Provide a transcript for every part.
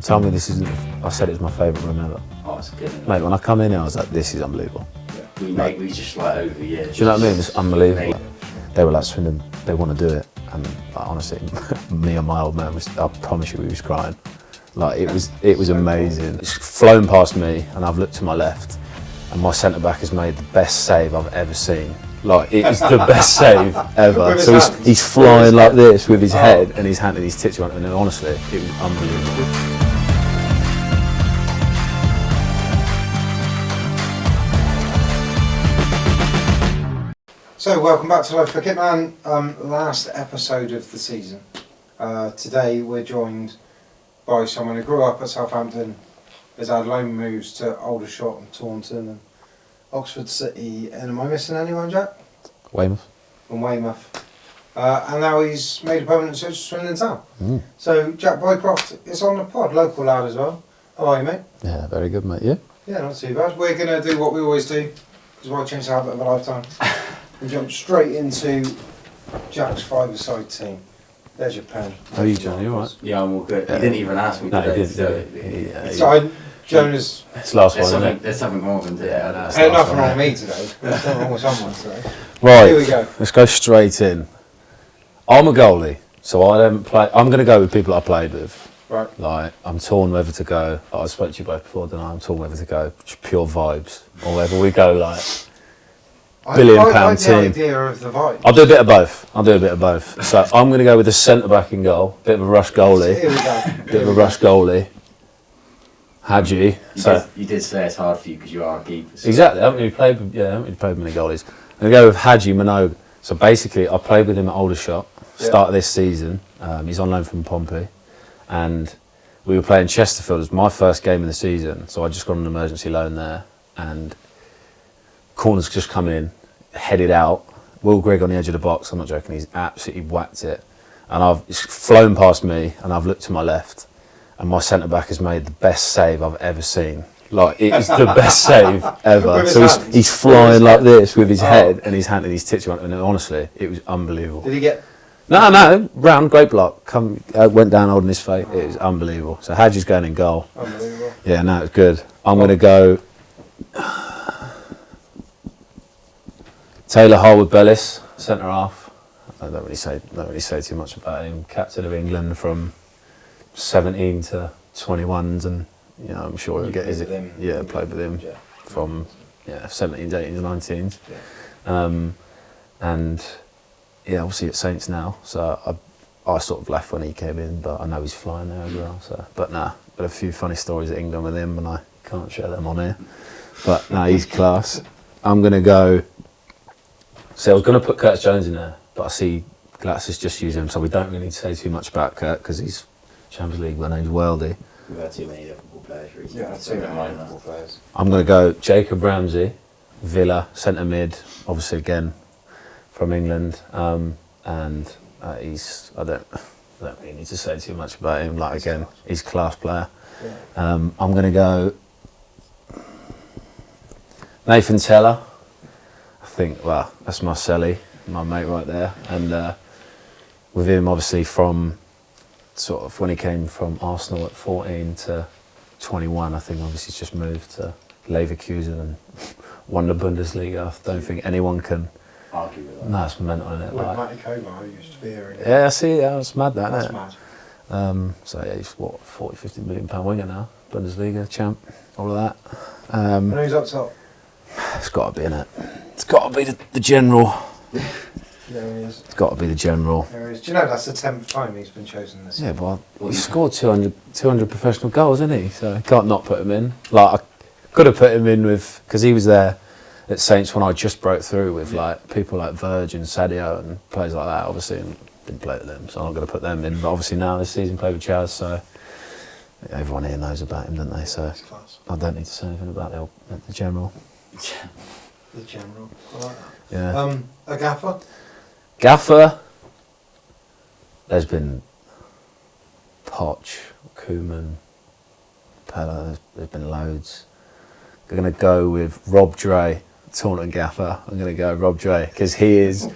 Tell me this isn't. I said it was my favourite room ever. Oh, it's good. Mate, when I come in here, I was like, this is unbelievable. Yeah. We just like over the years. Do you know what I mean? It's unbelievable. They were like, Swindon, they want to do it. And like, honestly, me and my old man, I promise you, we was crying. Like, it was amazing. It's flown past me, and I've looked to my left, and my centre-back has made the best save I've ever seen. Like, it is the best save ever. So he's flying like this with his head and his hand and his tits around, and honestly, it was unbelievable. So, welcome back to Life for Kitman, last episode of the season. Today we're joined by someone who grew up at Southampton, has had loan moves to Aldershot and Taunton and Oxford City, and am I missing anyone, Jack? Weymouth. From Weymouth. And now he's made a permanent switch to Swindon Town. So, Jack Bycroft is on the pod, local lad as well. How are you, mate? Yeah, very good, mate. You? Yeah, not too bad. We're going to do what we always do, because why change the habit of a lifetime? And jump straight into Jack's five-a-side team. There's your pen. How are you, John? You alright? Yeah, I'm all good. He didn't even ask me No, today. he didn't. So, Jonas... It's the last one, isn't it? There's something wrong with him today. Yeah, I know. There's nothing wrong with me today. There's nothing wrong with someone today. Right, Here we go. Let's go straight in. I'm a goalie, so I don't play. I'm going to go with people I played with. Right. Like, I'm torn whether to go. I spoke to you both before, didn't I? I'm torn whether to go pure vibes or whether we go like billion-pound I like team. the idea of the vibe. I'll do a bit of both. So I'm going to go with the centre back in goal. Bit of a rush goalie. Here we go. Bit of a rush goalie. Hadji. You did say it's hard for you because you are a keeper. So. Exactly. I haven't really played many goalies. I'm going to go with Hadji Minogue. So basically, I played with him at Aldershot, start of this season. He's on loan from Pompey. And we were playing Chesterfield. It was my first game of the season. So I just got an emergency loan there. And corner's just come in, headed out. Will Grigg on the edge of the box. I'm not joking. He's absolutely whacked it. And it's flown past me, and I've looked to my left. And my centre-back has made the best save I've ever seen. Like, it is the best save ever. So he's flying like this with his head and his hand and his tits around, and honestly, it was unbelievable. Did he get... No, round, great block. Went down holding his feet. It was unbelievable. So Hadji's going in goal. Unbelievable. Yeah, no, it's good. I'm going to go Taylor Harwood-Bellis, centre half. I don't really say too much about him. Captain of England from 17 to 21s, and you know, I'm sure he'll get his. Yeah, played with him from 17s, 18s, 19s, and yeah, obviously at Saints now. So I sort of left when he came in, but I know he's flying there as well. So, but a few funny stories at England with him, and I can't share them on here. But no, he's class. I'm gonna go. See, I was gonna put Curtis Jones in there, but I see Glatz has just used him, so we don't really need to say too much about Kurt because he's Champions League when he's worldy. We've had too many Liverpool players recently. Yeah, too many Liverpool players. I'm going to go Jacob Ramsey, Villa, centre mid, obviously again from England, and he's I don't really need to say too much about him. Like again, he's a class player. Yeah. I'm going to go Nathan Teller. I think that's Marcelli, my mate right there, and with him obviously from sort of when he came from Arsenal at 14 to 21, I think obviously he's just moved to Leverkusen and won the Bundesliga. I don't think anyone can argue with that. No, it's mental, isn't it? Like Matty Kovar, who used to be here. Yeah, I see. Yeah, it's mad, that, That's isn't it? mad. So yeah, he's what, 40, 50 million pound winger now, Bundesliga champ, all of that. And who's up top? It's got to be in it. It's got to be the general. There he is. It's got to be the general. There he is. Do you know that's the 10th time he's been chosen this year? Yeah, well, he scored 200 professional goals, didn't he? So can't not put him in. Like I could have put him in with, because he was there at Saints when I just broke through with like people like Virgin, Sadio, and players like that. Obviously, and didn't play with them, so I'm not going to put them in. But obviously now this season played with Chaz, so everyone here knows about him, don't they? So I don't need to say anything about the general. The general. I like that. Yeah. A gaffer? Gaffer. There's been Poch, Koeman, Pella. There's been loads. I'm going to go with Rob Dre, Taunton gaffer. I'm going to go Rob Dre because he is.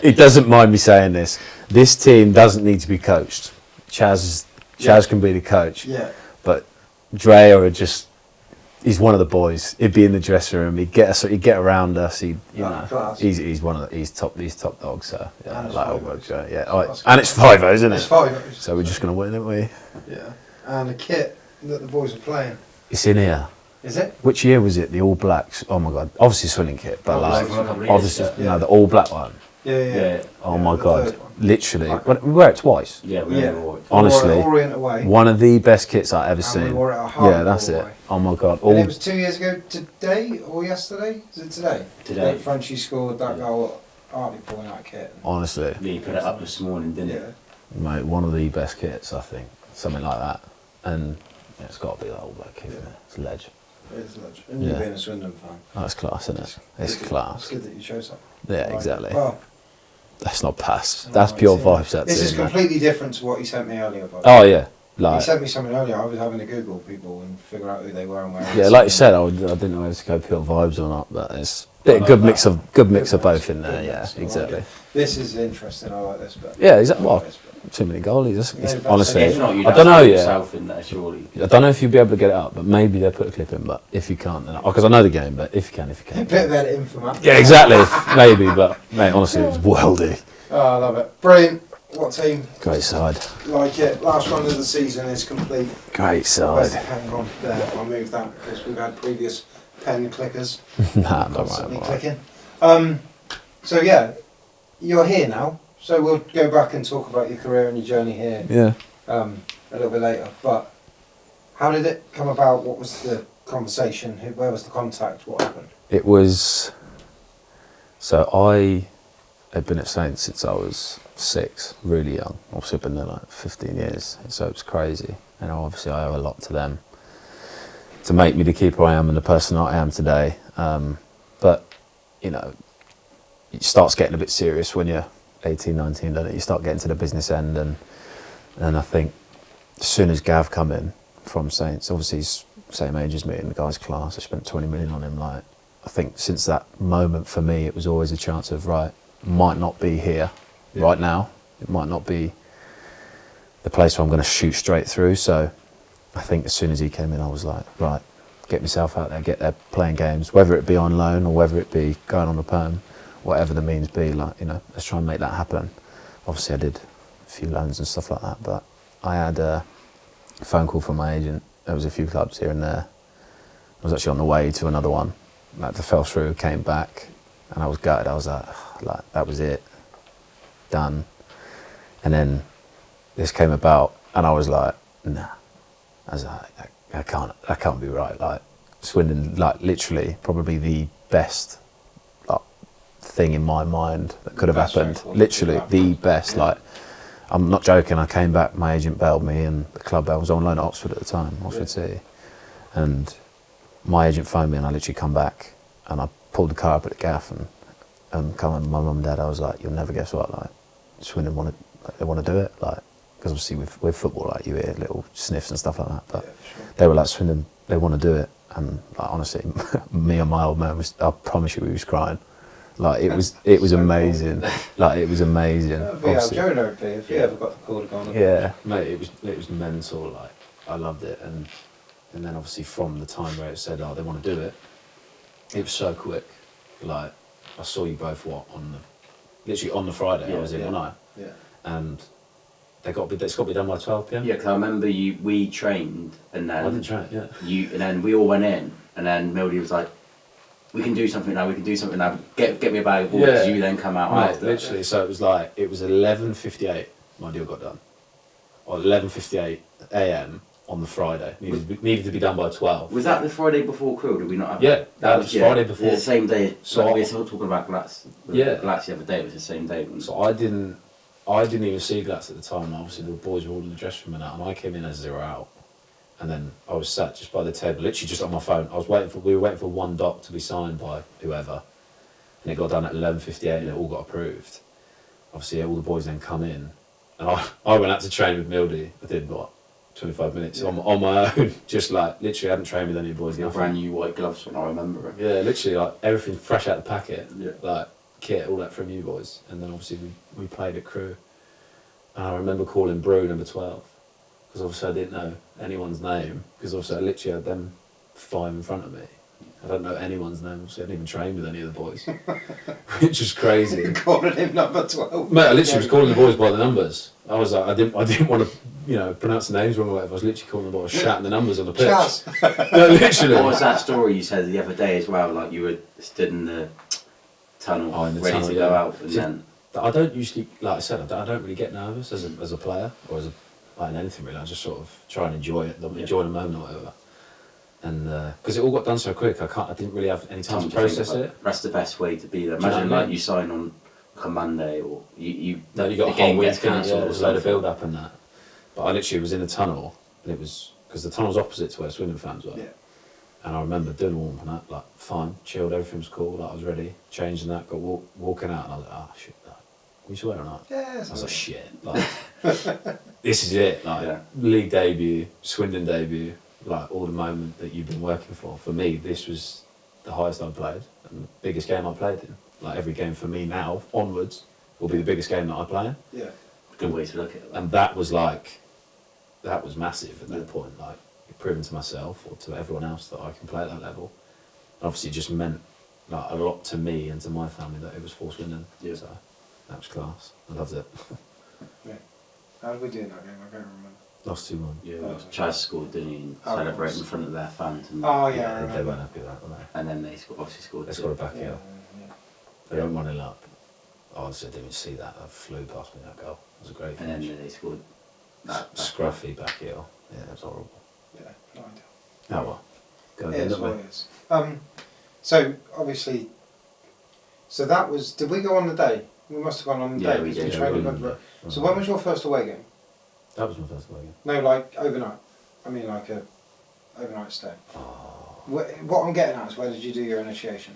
He doesn't mind me saying this. This team doesn't need to be coached. Chaz can be the coach. Yeah. But Dre or just, he's one of the boys. He'd be in the dressing room. He'd get around us. He's top dogs. So yeah, And it's like five old O's. Dre, yeah. That's And it's 5-0, isn't it? It's 5-0. So we're just gonna win, aren't we? Yeah. And the kit that the boys are playing. It's in here. Is it? Which year was it? The All Blacks. Oh my God. Obviously Swindon kit, but Oh, like from a couple of years obviously ago. Yeah. the All Black one. Yeah. Oh Yeah, my the God. third one. Literally, Black. we wear it twice. Yeah, we Yeah. were Honestly, We wore it at Orient away. one of the best kits I've ever And we seen. wore it at Hartlepool Yeah, that's it. away. Oh my God. And it All was 2 years ago today or yesterday? Is it today? Today. That Frenchie scored that goal at Hartlepool in that kit. honestly, Yeah, you put it up this morning, didn't Yeah. it? mate, one of the best kits, I think. Something like that. And yeah, it's got to be the All Black kit. Yeah. Isn't it? It's a ledge. It is legend. And Yeah. you being a Swindon fan. That's class, isn't it? It's It's class. good that you chose that. Yeah, Right. exactly. Well, That's not pass. That's pure vibes. That's this is it, man. completely different to what he sent me earlier. By the Oh way. yeah, He like sent me something earlier. I was having to Google people and figure out who they were and where. yeah, like you said, I didn't know whether to go pure vibes or not, but it's a bit like good that. mix of both in there. Good Yeah, mix, I like exactly. it. This is interesting. I like this bit. Yeah, exactly. I like Well, this bit. too many goalies. It's, Yeah, honestly, If not, you'd I have don't to know put yet. yourself in there, surely. I don't know if you'd be able to get it up, but maybe they'll put a clip in. But if you can't, then because I know the game, but if you can, A bit of editing for Matt. Yeah, exactly. Maybe, but mate, honestly, it was worldy. Oh, I love it. Brilliant. What team? Great side. Like it. Last round of the season is complete. Great Where's side. the pen gone? There. I'll move that because we've had previous pen clickers Nah, don't constantly worry. clicking. So yeah, you're here now. So we'll go back and talk about your career and your journey here Yeah. a little bit later. But how did it come about? What was the conversation? Where was the contact? What happened? It was. So I had been at Saints since I was 6, really young. Obviously, I've been there like 15 years, so it was crazy. And obviously, I owe a lot to them to make me the keeper I am and the person I am today. But you know, it starts getting a bit serious when you're 18, 19, doesn't it? You start getting to the business end, and I think as soon as Gav come in from Saints, obviously he's same age as me and the guy's class. I spent 20 million on him. Like, I think since that moment for me, it was always a chance of right, might not be here right now. It might not be the place where I'm going to shoot straight through. So I think as soon as he came in, I was like, right, get myself out there, get there playing games, whether it be on loan or whether it be going on the perm, whatever the means be, like, you know, let's try and make that happen. Obviously I did a few loans and stuff like that, but I had a phone call from my agent. There was a few clubs here and there. I was actually on the way to another one. That fell through, came back, and I was gutted. I was like, that was it, done. And then this came about, and I was like, nah. I was like, that can't be right. Like, Swindon, like, literally, probably the best thing in my mind that could have Best happened. phone call. Literally, Yeah. the best. Like, I'm not joking. I came back. My agent bailed me, and the club. I was on loan at Oxford at the time, Oxford City, and my agent phoned me, and I literally come back, and I pulled the car up at the gaff, and come with my mum and dad. I was like, you'll never guess what. Like, Swindon they want to do it. Like, because obviously with football, like, you hear little sniffs and stuff like that. But Yeah, for sure. they were like, Swindon, they want to do it, and like, honestly, me and my old man I promise you, we was crying. Like, it was So amazing. Like, it was amazing. Obviously. Joe would be if he ever got the call to go on. Yeah, mate, it was mental. Like, I loved it, and then obviously from the time where it said, oh, they want to do it, it was so quick. Like, I saw you both literally on the Friday. I was in, wasn't I? Yeah. And it's got to be done by 12 p.m. Yeah, because I remember we trained, and I didn't then try it. Yeah. and then we all went in, and then Mildy was like, we can do something now. Get me a bag of balls. Yeah. You then come out Mate, after. literally. So it was 11:58. My deal got done, or 11:58 a.m. on the Friday. Needed to be done by 12. Was that the Friday before Quill? Did we not have Yeah, that was Friday before. The same day. So So we were still talking about Glatz. Yeah. Glatz the other day. It was the same day. So I didn't even see Glatz at the time. Obviously, the boys were all in the dressing room and that, and I came in as 0 out. And then I was sat just by the table, literally just on my phone. We were waiting for one doc to be signed by whoever, and it got done at 11:58, and it all got approved. Obviously, all the boys then come in, and I went out to train with Mildy. I did 25 minutes on my own, just like literally hadn't trained with any boys. Your Nothing. brand new white gloves when I remember it. Yeah, literally like everything fresh out the packet. Yeah. Like kit, all that from you boys, and then obviously we played at Crew. And I remember calling Brew number 12. because obviously I didn't know anyone's name, because obviously I literally had them 5 in front of me. I don't know anyone's name, obviously I didn't even train with any of the boys, which was crazy. You're calling him number 12. Mate, I literally was calling the boys by the numbers. I was like, I didn't want to, pronounce the names wrong or whatever. I was literally calling them by shouting the numbers on the pitch. Chaz. No, literally. What was that story you said the other day as well? Like you were stood in the tunnel, In the ready tunnel, to yeah. go out, and then I don't usually, like I said, I don't really get nervous as a player or as in anything really. I just sort of try and enjoy it, enjoy the moment or whatever. And because it all got done so quick, I didn't really have any time to process it. That's the best way to be there. Do you know Imagine what I like mean? you sign on like a Monday, or you No, you got the a whole game week, gets cancelled. there's a load of build up and that. But I literally was in a tunnel, and it was because the tunnel's opposite to where Swindon fans were. Yeah. And I remember doing warm and that, like fine, chilled, everything was cool, like I was ready, changing that, got walking out, and I was like, oh shit, like, we swear or not? Yeah, I was like, shit, like this is it, like league debut, Swindon debut, like all the moment that you've been working for. For me, this was the highest I've played and the biggest game I played in. Like every game for me now onwards will be the biggest game that I play in. Yeah. Good way to look at it. And that was massive at that point. Like proving to myself or to everyone else that I can play at that level. And obviously, it just meant like a lot to me and to my family that it was for Swindon. Yeah. So that was class. I loved it. Yeah. How did we do in that game? I don't remember. Lost 2-1. Yeah, Oh. Chaz scored, didn't he? And Oh, celebrate nice. in front of their fans. And, Oh, yeah, I Yeah, they remember. weren't happy with that, were they? and then they obviously scored. They two. scored a back Yeah, heel. yeah. They went 1-0 up. Honestly, I didn't even see that. That flew past me, that goal. It was a great And finish. then they scored that. Scruffy back heel. Yeah, it was horrible. Yeah, no idea. Oh well. Go It again, is don't what we? it is. So obviously, so that was. Did we go on the day? We must have gone on the Yeah, day we because did. trained we at were. Bycroft. So when was your first away game? That was my first away game. No, like overnight. I mean, like a overnight stay. Oh, What I'm getting at is, where did you do your initiation?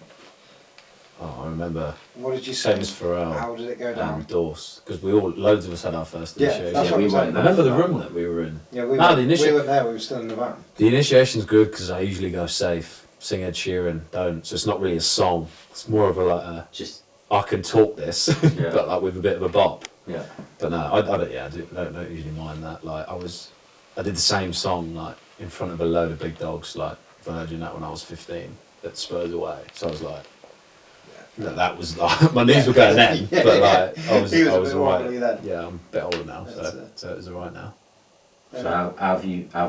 I remember. What did you Same say? as Pharrell. How did it go down? Dorse, because loads of us had our first Yeah, initiation. that's Yeah, what we I'm went saying. I remember the room that we were in. Yeah, we No, were, the initial- we weren't there. We were still in the van. The initiation's good because I usually go safe, sing Ed Sheeran, don't. So it's not really a song. It's more of Just I can talk this, Yeah. but like with a bit of a bop. yeah. But no, I don't. Yeah, I don't usually mind that. Like I did the same song like in front of a load of big dogs, like Virgin, that when I was 15 at Spurs away. So I was like, that was like my knees were going then, Yeah. but like I was He was a bit alright. wobbly then. Yeah, I'm a bit older now, That's so it. so it was alright now. So how have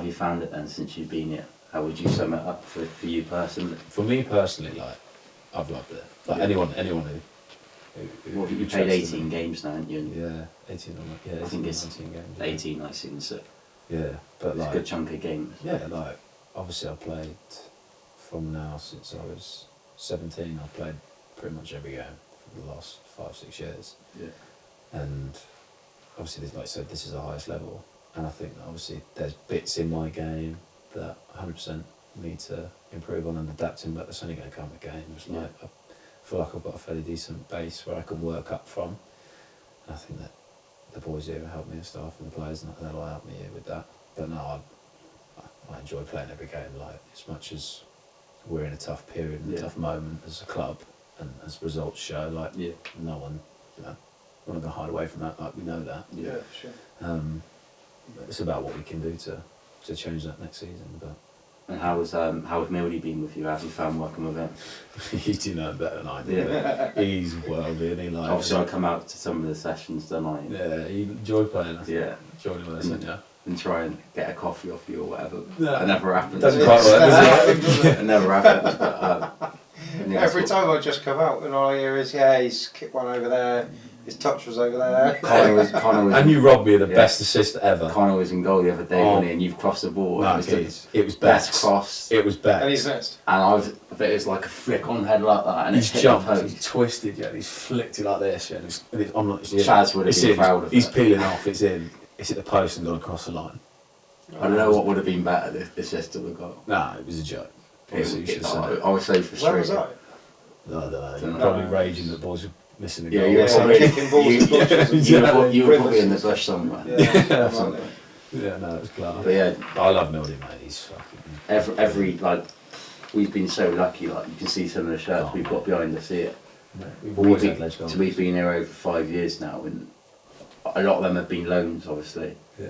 you found it then since you've been here? How would you sum it up for you personally? For me personally, like I've loved it. Like Yeah. anyone who What, you trusts played in 18 me. games now, haven't you? Yeah, 18 or yeah, 18, I think it's 19 games. Yeah. 18, I think, so Yeah, but it's like a good chunk of games. yeah, like obviously I played from now since I was 17. I've played pretty much every game for the last 5-6 years, Yeah. and obviously, like I said, this is the highest level, and I think that obviously there's bits in my game that 100% need to improve on and adapting, but that's only going to come with games. Yeah. Like I feel like I've got a fairly decent base where I can work up from, and I think that the boys here help me and staff and the players, and they'll help me here with that. But no, I enjoy playing every game. Like as much as we're in a tough period and a Yeah. tough moment as a club, and as results show, like Yeah. no one, we're not going to hide away from that. Like we know that. Yeah. sure. It's about what we can do to change that next season. But And how was Mildy been with you? How have you found working with him? you do know better than I do. Yeah. But he's worldly, and he like. Obviously, I come out to some of the sessions, don't I? Yeah, he enjoyed playing us. Yeah. Joining with us, didn't you? And try and get a coffee off you or whatever. No. It never happens. Doesn't quite work, does It never happens. But, and yeah, Every it's time I just come out and all I hear is, yeah, he's kicked one over there, his touch was over there. Connor was And you robbed me of the Yeah. best assist ever. Connor was in goal the other day, Oh. wasn't he? And you've crossed the ball. No, It was the it was best best. cross. It was best. And he's next. And it was like a flick on head like that, and He's it's hit jumped, the he's post. twisted, yeah, he's flicked it like this, yeah, and it's, I'm not, it's in. Chaz would have It's been in. proud of He's it. peeling off, it's in. It's at the post and gone across the line. I don't know what would have been better if the assist to the goal. No, it was a joke. Obviously, you should have said it. I was so frustrated. Where was I? I don't know. Don't know. Probably raging that boys were missing the Yeah, goal. you were Yeah, probably, kicking balls and bushes. you were probably in the bush somewhere. Yeah, Something. Yeah, no, it was class. But yeah, I love Mildy, mate. He's fucking. every like, we've been so lucky. Like you can see some of the shirts Oh, we've got behind us here. We've always We've had ledge been, goals. so we've been here over 5 years now, and a lot of them have been loans, obviously. Yeah.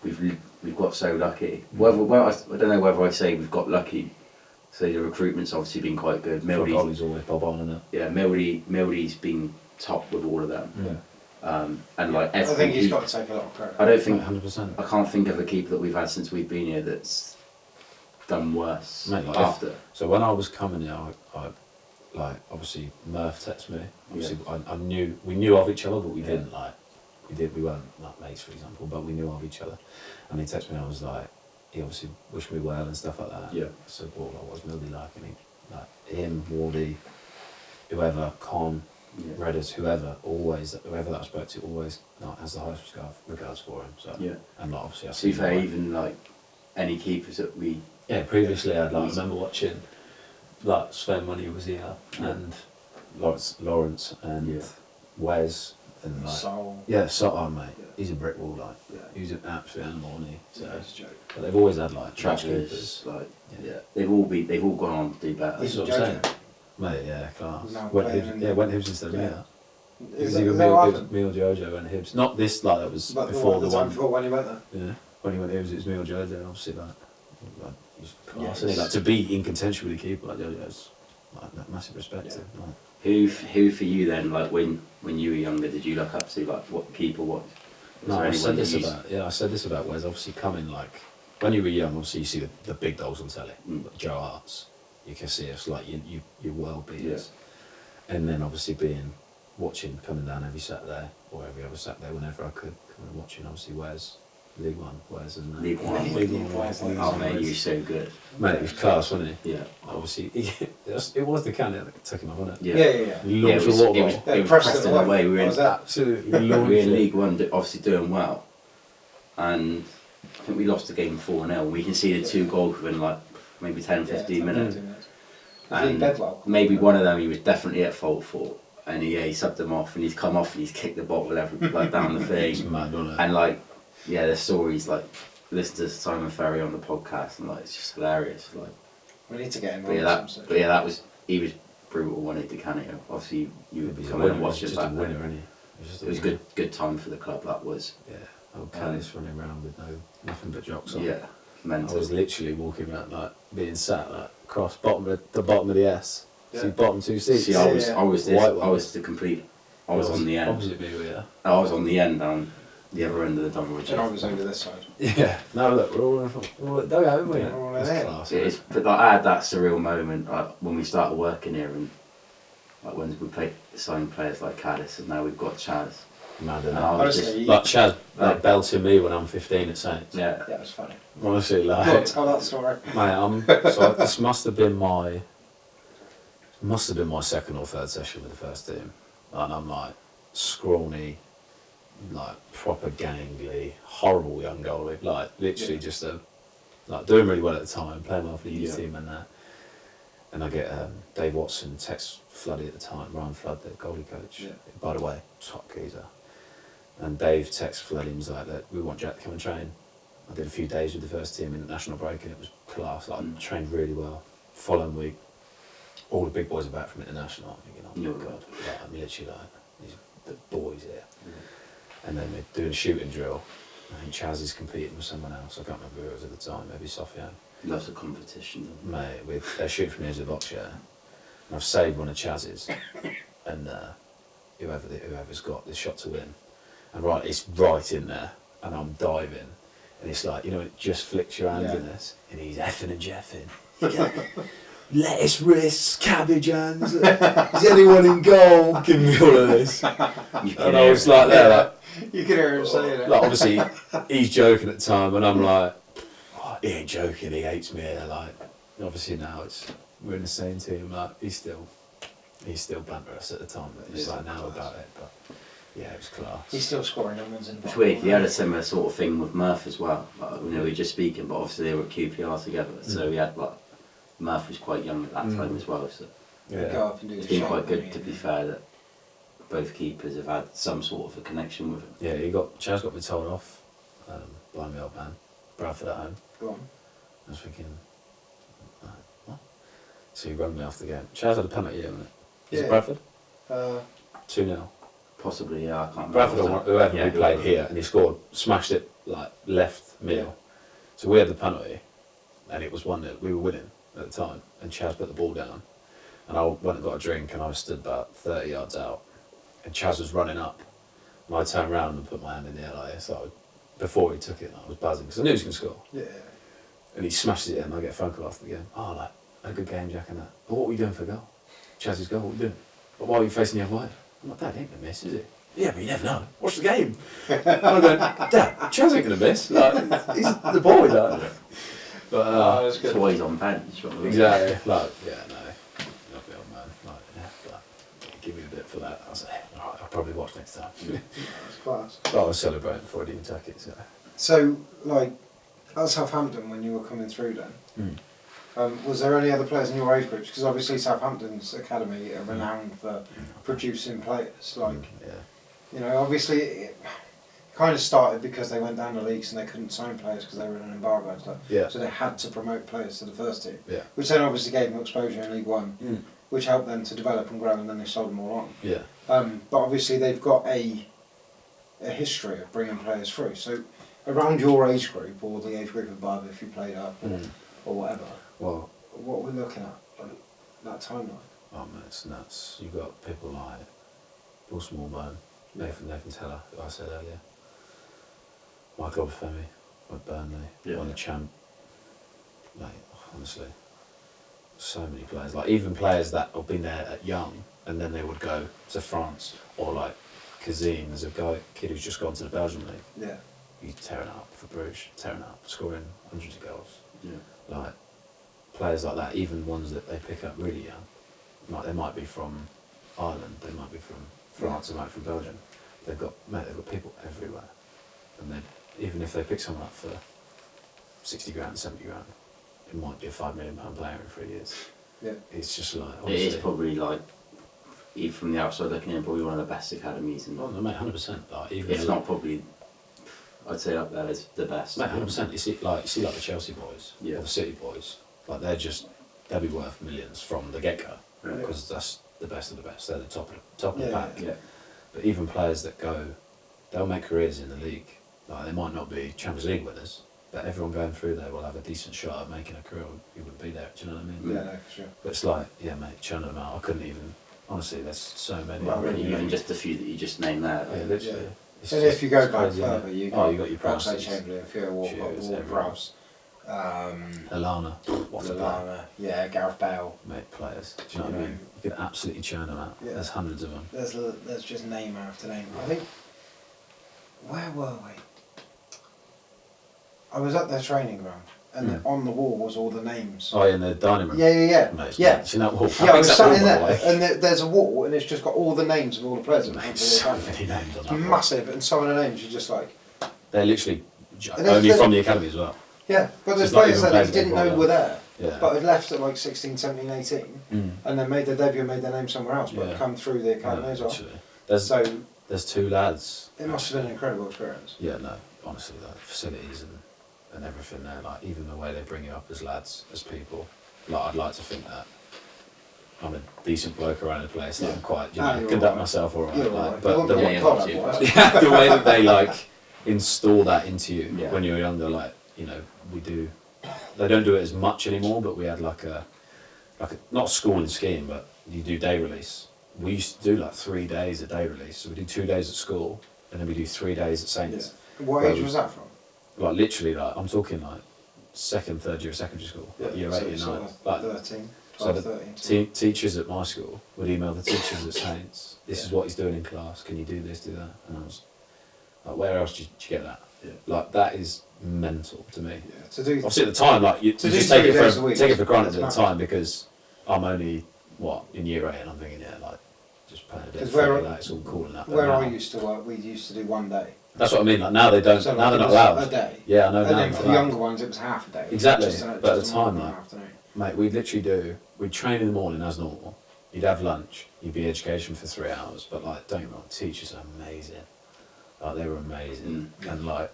we've got so lucky. I don't know whether I say we've got lucky. So the recruitment's obviously been quite good. Mildy's always bob on, isn't it? Yeah, Mildy's been top with all of them. And like I think he's got to take a lot of credit. I don't think 100%. I can't think of a keeper that we've had since we've been here that's done worse. Mate, like after. So when I was coming here, I like obviously Murph texted me. Obviously, I knew we knew of each other, but we didn't like we weren't like mates, for example, but we knew of each other. And he texted me. I was like, he obviously wished me well and stuff like that. Yeah. So what was Mildy like? And he, like him, Wardy, whoever, Con, Redders, whoever that I spoke to always like, has the highest regards for him. So and like obviously I to be fair, even like any keepers that we previously I'd like remember watching like Sven when he was here and Lawrence and Wes and like mate, he's a brick wall he's an absolute animal, isn't he? So It's a joke. but they've always had like trash trackers, keepers. they've all gone on to do better. That's what I'm saying. Mate, class. No, Went Hibs instead of me. It was Is either that me or Jojo went Hibs. Not this like that was but before the time before when he went there? Yeah, when he went Hibs, it was me or Jojo, and obviously like he's class. Yeah, And like to be in contention with a keeper like Jojo's like massive respect. Yeah. To, like, Who for you then? Like when you were younger, did you look up to like what keeper was? No, I said this that I said this about Wes. Obviously, coming like when you were young, obviously you see the big dogs on telly, like Joe Hart's. You can see us like you world beaters, and then obviously watching coming down every Saturday or every other Saturday whenever I could, coming and watching obviously Wes, League One, Wes and League One. League One, Wes. Oh mate, you were so good. Mate, it was class, wasn't he? Yeah. Obviously, it was the can that took him off, wasn't it? Yeah. He launched a water bottle. It was Preston away. We were in Absolutely we were launched in it. League One, obviously doing well, and I think we lost the game 4-0. We conceded 2 goals within like maybe 10, 15 minutes. And maybe one of them he was definitely at fault for, and he subbed him off, and he's come off and he's kicked the bottle like down the It's thing, mad, wasn't it? and like the stories like listen to Simon Ferry on the podcast, and like it's just hilarious. Like, we need to get him but that was he was brutal when he did Canio. Obviously you would come in and watch it just back a then. winner, isn't he? It was good time for the club. That was Old Callis running around with nothing but jocks on. yeah, mental. I was literally walking around like being sat like across the bottom of the S. Yeah. See bottom 2 seats. See, I was White one. I was the complete. I was on the end. Opposite me, yeah. I was on the end down the other end of the double And I was over this side. Yeah. No, look, we're all at dugout, aren't we? We're all That's there. class. It is, but like, I had that surreal moment when we started working here, and like when we signed players like Caddis, and now we've got Chaz. Mad, And innit? I was just Honestly, Like Chaz belting me when I'm 15 at Saints. yeah. Yeah, it was funny. Honestly, Go on, like, tell that story. mate, this must have been my second or third session with the first team, and I'm like scrawny, like proper gangly, horrible young goalie, like literally just like doing really well at the time, playing well for the youth team and that. And I get Dave Watson text Floody at the time, Ryan Flood, the goalie coach. Yeah. By the way, top geezer. And Dave texts Flood and was like, we want Jack to come and train. I did a few days with the first team in national break and it was class. Like, I trained really well. Following week, all the big boys are back from international. I'm thinking, oh my God, like, I'm literally like, these the boys here. And then we're doing a shooting drill. I think Chaz is competing with someone else. I can't remember who it was at the time, maybe Sofiane. Lots of competition. Mate, they're shooting from the edge of the box, yeah. And I've saved one of Chaz's, and whoever's got this shot to win, and it's right in there, and I'm diving, and it's like, it just flicks your hands in this, and he's effing and jeffing. Lettuce wrists, cabbage hands. Is anyone in goal? Give me all of this. And I was like there, like, You can hear him saying it. like obviously he's joking at the time, and I'm like, he ain't joking, he hates me here. Like, obviously now we're in the same team. Like, he's still banter us at the time, but it's like now about it. But yeah, it was class. He's still scoring numbers in the It's weird. He had a similar sort of thing with Murph as well. Like, we were just speaking, but obviously they were at QPR together, so we had like Murph was quite young at that time as well. So Go up and do it's the been shot, quite good, wouldn't to he? be fair, that both keepers have had some sort of a connection with him. Yeah, Chaz got me told off by my old man, Bradford at home. Go on. I was thinking, what? So he rang me after the game. Chaz had a penalty, wasn't it? Was Yeah. it Bradford? 2-0. Possibly, yeah, I can't remember. Bradford or whoever we played whoever. here, and he scored, smashed it like left middle. So we had the penalty, and it was 1-0. We were winning at the time, and Chaz put the ball down, and I went and got a drink, and I was stood about 30 yards out, and Chaz was running up, and I turned around and put my hand in the air like this. Before he took it, I was buzzing because I knew he was going to score. Yeah. And he smashes it, and I get a phone call after the game. Oh, like, had a good game, Jack, and that. But what were you doing for a goal? Chaz's goal, what were you doing? But why are you facing the other way? I'm like, Dad, he ain't going to miss, is it? Yeah, but you never know. Watch the game. And I'm going, Dad, Chaz ain't going to miss. Like, he's the boy, like. But, That's good. That's why he's on bench. exactly. Like, yeah, no. Lovely old man. Like, yeah, but give me a bit for that. I was like, all right, I'll probably watch next time. That's class. But I was celebrating before I even took it, so. So, like, at Southampton, when you were coming through then, was there any other players in your age groups? Because obviously Southampton's academy are renowned for producing players. Like, Yeah. you know, obviously it kind of started because they went down the leagues and they couldn't sign players because they were in an embargo and stuff. Yeah. So they had to promote players to the first team, Yeah. which then obviously gave them exposure in League One, which helped them to develop and grow, and then they sold them all on. Yeah. But obviously they've got a history of bringing players through. So around your age group, or the age group above, if you played up or whatever, Well, what are we looking at, like, that timeline? oh man, it's nuts. You've got people like Paul Smallbone, Nathan Teller, who I said earlier, Michael Obafemi, with Burnley, won the champ. Mate, honestly, so many players. Like, even players that have been there at young, and then they would go to France, or like Kazim, there's a kid who's just gone to the Belgian league. Yeah. He's tearing up for Bruges, tearing up, scoring hundreds of goals. Yeah. Like, players like that, even ones that they pick up really young, like they might be from Ireland, they might be from France, they might be from Belgium. They've got people everywhere, and they, even if they pick someone up for 60 grand, 70 grand, it might be a £5 million player in 3 years. Yeah. It's just like, It honestly, is probably like, even from the outside looking in, probably one of the best academies. And oh no, mate, 100%. Like, even if not probably, I'd say up there is the best. mate, 100%. You see like the Chelsea boys, or the City boys, like they'll be worth millions from the get-go, because that's the best of the best. They're the top of the pack. Yeah. But even players that they'll make careers in the league. Like, they might not be Champions League winners, but everyone going through there will have a decent shot at making a career. You wouldn't be there. Do you know what I mean? Yeah, no, for sure. But it's like, yeah, mate, churning them out. I couldn't even. Honestly, there's so many. Well, really, even just a few that you just named there. Yeah, literally. Yeah. It's And just- if you go it's back crazy, further, innit? you got your Oxlade Prousts, Chamberlain, Theo Walcott, Cheers, Ward everyone. Prowse, Alana, what a player. Lallana, yeah, Gareth Bale. Mate, players. Do you know what I mean? You can absolutely churn them out. Yeah. There's hundreds of them. There's just name after name. I think, where were we? I was at their training ground, and on the wall was all the names. Oh, yeah, in the dining room. Yeah. Mate, it's Yeah. mad. Do you know what? Yeah, I was That sat wall, in by the there, way. and there's a wall, and it's just got all the names of all the players. Mate, so many names on that wall. Massive, and some of the names you're just like, They're literally And there's- only from the academy as well. yeah. But there's it's not players even that players you they didn't brought know up. were there, Yeah. but had left at like 16, 17, 18, and then made their debut, made their name somewhere else, but Yeah. come through the academy No, as well. literally. There's So there's two lads. it must have been an incredible experience. Yeah, no, honestly, like facilities and everything there, like even the way they bring you up as lads, as people. Like, I'd like to think that I'm a decent bloke around the place. Like, I'm quite, Ah, you're conduct alright. myself alright. You're Like, alright. but the, Yeah, yeah, God, obviously. I was. yeah, the way that they like install that into you Yeah. when you're younger, like, you know, they don't do it as much anymore, but we had like a not schooling scheme, but you do day release. We used to do like 3 days a day release. So we do 2 days at school, and then we do 3 days at Saints. What Well, age was that from? Like, literally, like, I'm talking like second, third year of secondary school, like year 8, year 9. Like, 13, so 12, the 13. teachers at my school would email the teachers at Saints, this is what he's doing in class, can you do this, do that? And I was like, where else did you get that? Yeah. Like, that is mental to me. Yeah, to do Obviously at the time, like, you To just do take 3 it, days a for, week, take it for granted at that's the mad. time, because I'm only, in year 8, and I'm thinking, yeah, like, just playing a bit of 'Cause where- footy, like, it's all cool and that. but where now- I used to work, we used to do 1 day. That's what I mean, like, now they don't, So now like they're it not was allowed. a day. Yeah, I know And now then they're for the not allowed. younger ones, it was half a day. Exactly, Just but at just the time, a like, afternoon. Mate, we'd train in the morning as normal. You'd have lunch. You'd be education for 3 hours. But like, don't get me wrong, teachers are amazing. Like, they were amazing, and like,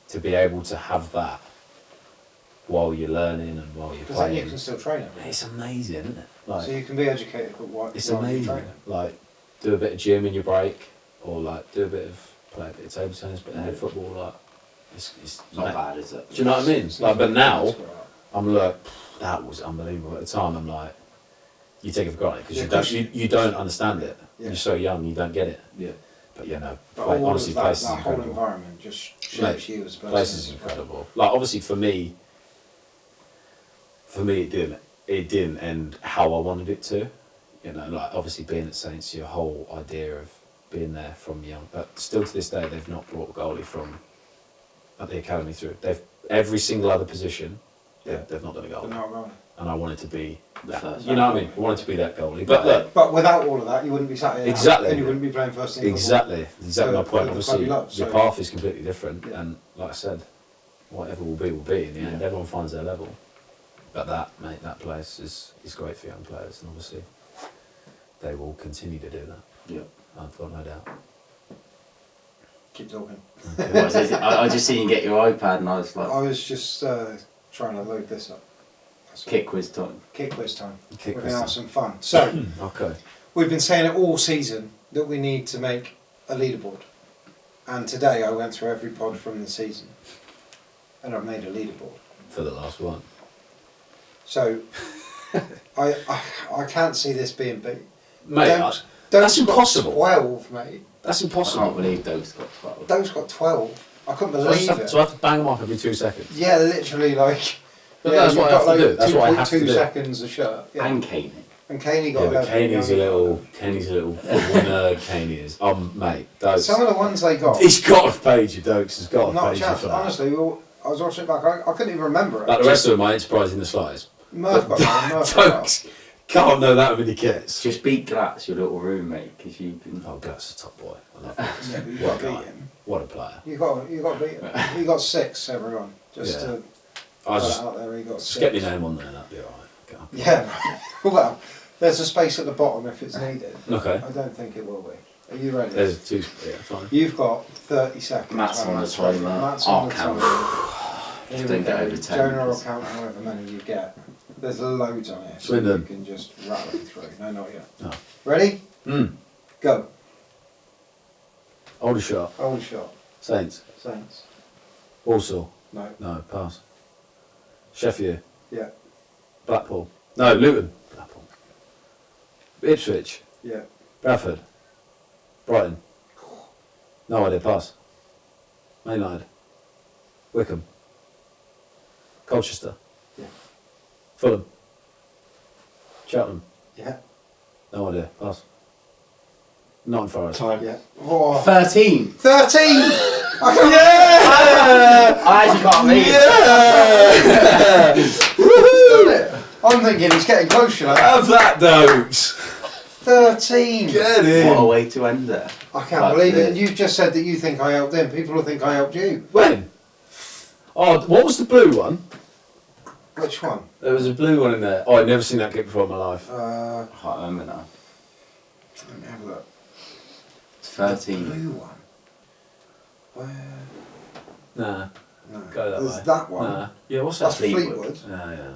to be able to have that while you're learning and while you're Because then you playing, can still train it. it's amazing, isn't it? Like, So you can be educated, but what? it's while you're amazing. training. Like, do a bit of gym in your break, or like do a bit of play a bit of table tennis, bit of head football. Like, It's not bad, is it? Do you know what I mean? Like, but now That's right. I'm like, that was unbelievable. At the time, I'm like, you take it for granted Yeah, because you don't understand it. Yeah. You're so young, you don't get it. Yeah. But you know, But like, all honestly, of that, places that whole incredible. environment just shapes Mate, you as a person. Place is incredible. Like obviously for me it didn't end how I wanted it to. You know, like obviously being at Saints, your whole idea of being there from young, but still to this day they've not brought a goalie from at the academy through. They've every single other position, they've not done a But goalie. not right. And I wanted to be The first. you know what I mean? I wanted to be that goalie. But look, But without all of that, you wouldn't be sat here. Exactly. And you wouldn't be playing first team. exactly my point. For the club Obviously you love, your so- path is completely different Yeah. and like I said, whatever will be in the end. Yeah. Everyone finds their level. But that place is great for young players and obviously they will continue to do that. Yeah. I've got no doubt. Keep talking. I just seen you get your iPad and I was like, I was just trying to load this up. That's all. kick quiz time. Kick quiz time. Kick We're quiz going to have time. some fun. So, Okay. we've been saying it all season that we need to make a leaderboard. And today I went through every pod from the season. And I've made a leaderboard. For the last one. So, I can't see this being beat. Mate, Dove's that's got impossible. 12, mate. That's I can't impossible. believe those got 12. Dove's got 12. I couldn't So I, believe have, it. so I have to bang them off every 2 seconds. Yeah, literally like. But yeah, that's you've what I got have to do. like That's what I have to 2.2 do. seconds a shirt. Yeah. And Kane. And Caney got Yeah, but 11. Caney's a Young little got football nerd. Caney is. Mate, those. Some of the ones they got. He's got a page of Dokes. He's got a Not a page chance. for that. Honestly, I was watching it back. I couldn't even remember it. Like the rest of them, I ain't surprised in the slightest. Murph got that. Murph got that. Dokes can't know that many kits. Just beat Glatz, your little roommate, because you can. Oh, Gus is a top boy. I love him. Yeah, but you What got a to beat guy. him. What a player. You got to beat him. He got 6, everyone. Just Yeah. to I put just it out there, he got 6. get my name on there and that'll be alright. Yeah. Well, there's a space at the bottom if it's needed. Okay. I don't think it will be. Are you ready? There's 2. Yeah, fine. You've got 30 seconds. Matt's on the Matt's timer. Matt's I'll on the count. timer. Just don't get over 10. Jonah will count however many you get. There's loads on it. So Swindon. you can just rattle them through. No, not yet. No. Ready? Mm. Go. Aldershot. Old shot. Saints. Saints. Walsall. No. No, pass. Sheffield. Yeah. Blackpool. No, Luton. Blackpool. Ipswich. Yeah. Bradford. Brighton. No idea, pass. Man United. Wickham. Colchester. Yeah. Fulham. Cheltenham. Yeah. No idea, pass. Nottingham Forest. Yeah. Oh. 13! 13! I actually can't believe it. I'm thinking he's getting close, you know. Have that, Dokes! 13! Get What a in! way to end it. I can't believe it. And you've just said that you think I helped them. People will think I helped you. When? Oh, what was the blue one? Which one? There was a blue one in there. Oh, I'd never seen that kit before in my life. I can't remember now. Let me have a look. It's The 13. blue one. Where? Nah, No. go that There's way. that one. Nah. Yeah, what's That's that? Fleetwood. Yeah, yeah.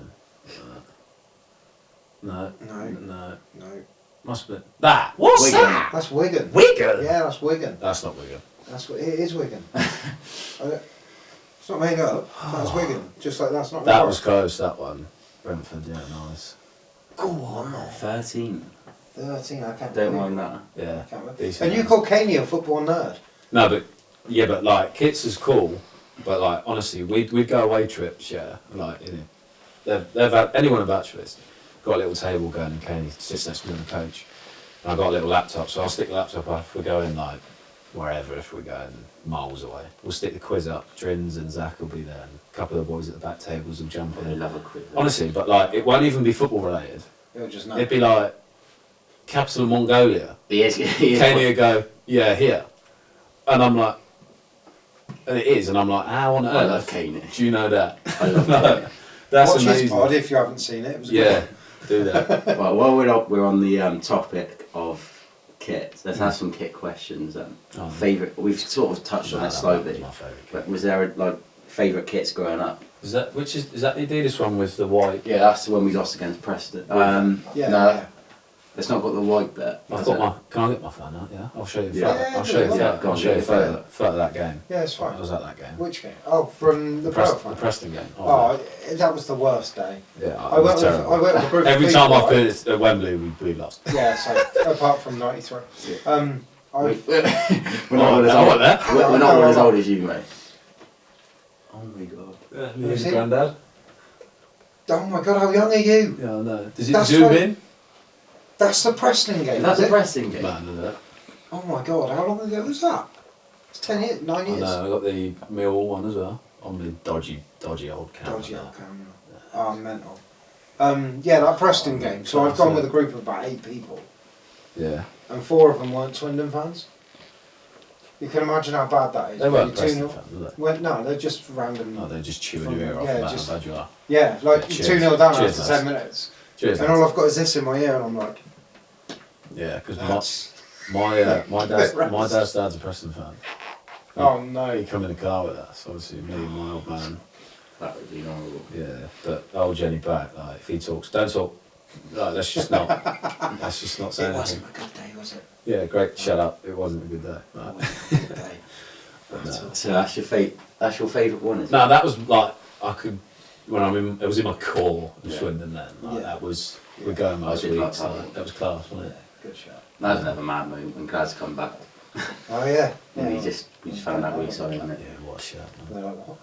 No. No. No. No. Must be. That! What's Wigan. that? That's Wigan. Wigan? Yeah, that's Wigan. That's not Wigan. That's what it is. Wigan. It's not made up. That's Wigan. Just like that's not. That made was up. close, that one. Brentford, yeah, nice. Go on. 13. 13. I can't. Don't believe mind it. that. Yeah. Can't believe- Decent. And you call Caney a football nerd? No, but yeah, but like kits is cool, but like honestly, we'd go away trips, yeah. Like you know, they've had anyone about this. Got a little table going, and Caney sits next to me on the coach, and I've got a little laptop, so I'll stick the laptop up if we're going like wherever, if we're going miles away. We'll stick the quiz up. Drins and Zach will be there, and a couple of the boys at the back tables will jump I in. love a quiz. Honestly, but like it won't even be football related. It'll just know. It'd be like capital of Mongolia. He is. Caney would go, yeah, here. And I'm like, and it is, and I'm like, how on I love earth Caney. do you know that? I love Caney. That's Watch amazing. his pod if you haven't seen it. It was a Yeah, good do that. Well, while we're on the topic of kit, let's have some kit questions. Oh. Favourite, we've sort of touched on it slightly, My favourite. but was there like favourite kits growing up? Is that is that the Adidas one with the white? Yeah, that's the one we lost against Preston. Yeah. No, Yeah. It's not got the white bit. I've got my. Can I get my phone out? Yeah, I'll show you. Yeah. I'll show you. Yeah, go on, I'll show you a show photo of that game. Yeah, it's I fine. was at that game. Which game? Oh, from the The Preston game. Oh, that was the worst day. Yeah, I it was went terrible. with a group of Every people, time I've right? been at Wembley, we lost. Yeah, so apart from '93. We're not all as Oh, old. there. We're not all as old as you, mate. Oh my god. Yeah, me and Grandad. Oh my god, how young are you? Yeah, I know. Does it That's zoom right. in? That's the Preston game. That's is a it? pressing game. Man, isn't it? Oh my god, how long ago was that? It's 10 years, 9 I years. know. I got the Millwall one as well on the dodgy old camera. Dodgy old camera. Oh, mental. Yeah, that Preston game. So I've gone with a group of about 8 people, Yeah. and 4 of them weren't Swindon fans. You can imagine how bad that is. They weren't Maybe 2-0. Preston fans, were they? Well, no, they're just random. No, they're just chewing From- your ear off yeah, about just- how bad you are. Yeah, like Yeah, cheers. 2-0 down Cheers, after lads. 10 minutes. Cheers. And all I've got is this in my ear, and I'm like, Yeah, because that's. my dad's a Preston fan. Oh no. He come in the car with us, obviously me and my old man. That would be horrible. Yeah, but old Jenny back, like if he talks, don't talk. Like, let's just not say It anything. wasn't a good day, was it? Yeah, great. Shut up. It wasn't a good day. It Right. wasn't a good day. No. So that's your favourite one, is it? No, that was like I could when it was in my core of Yeah. Swindon then. Like, Yeah. that was we're going I most did like weeks. that Like, one. that was class, wasn't it? Good shot. That was another mad moment when Glad's come back. Oh yeah. And Yeah. we just found out we saw him, Yeah, innit? what a shot. Man. They're like, what?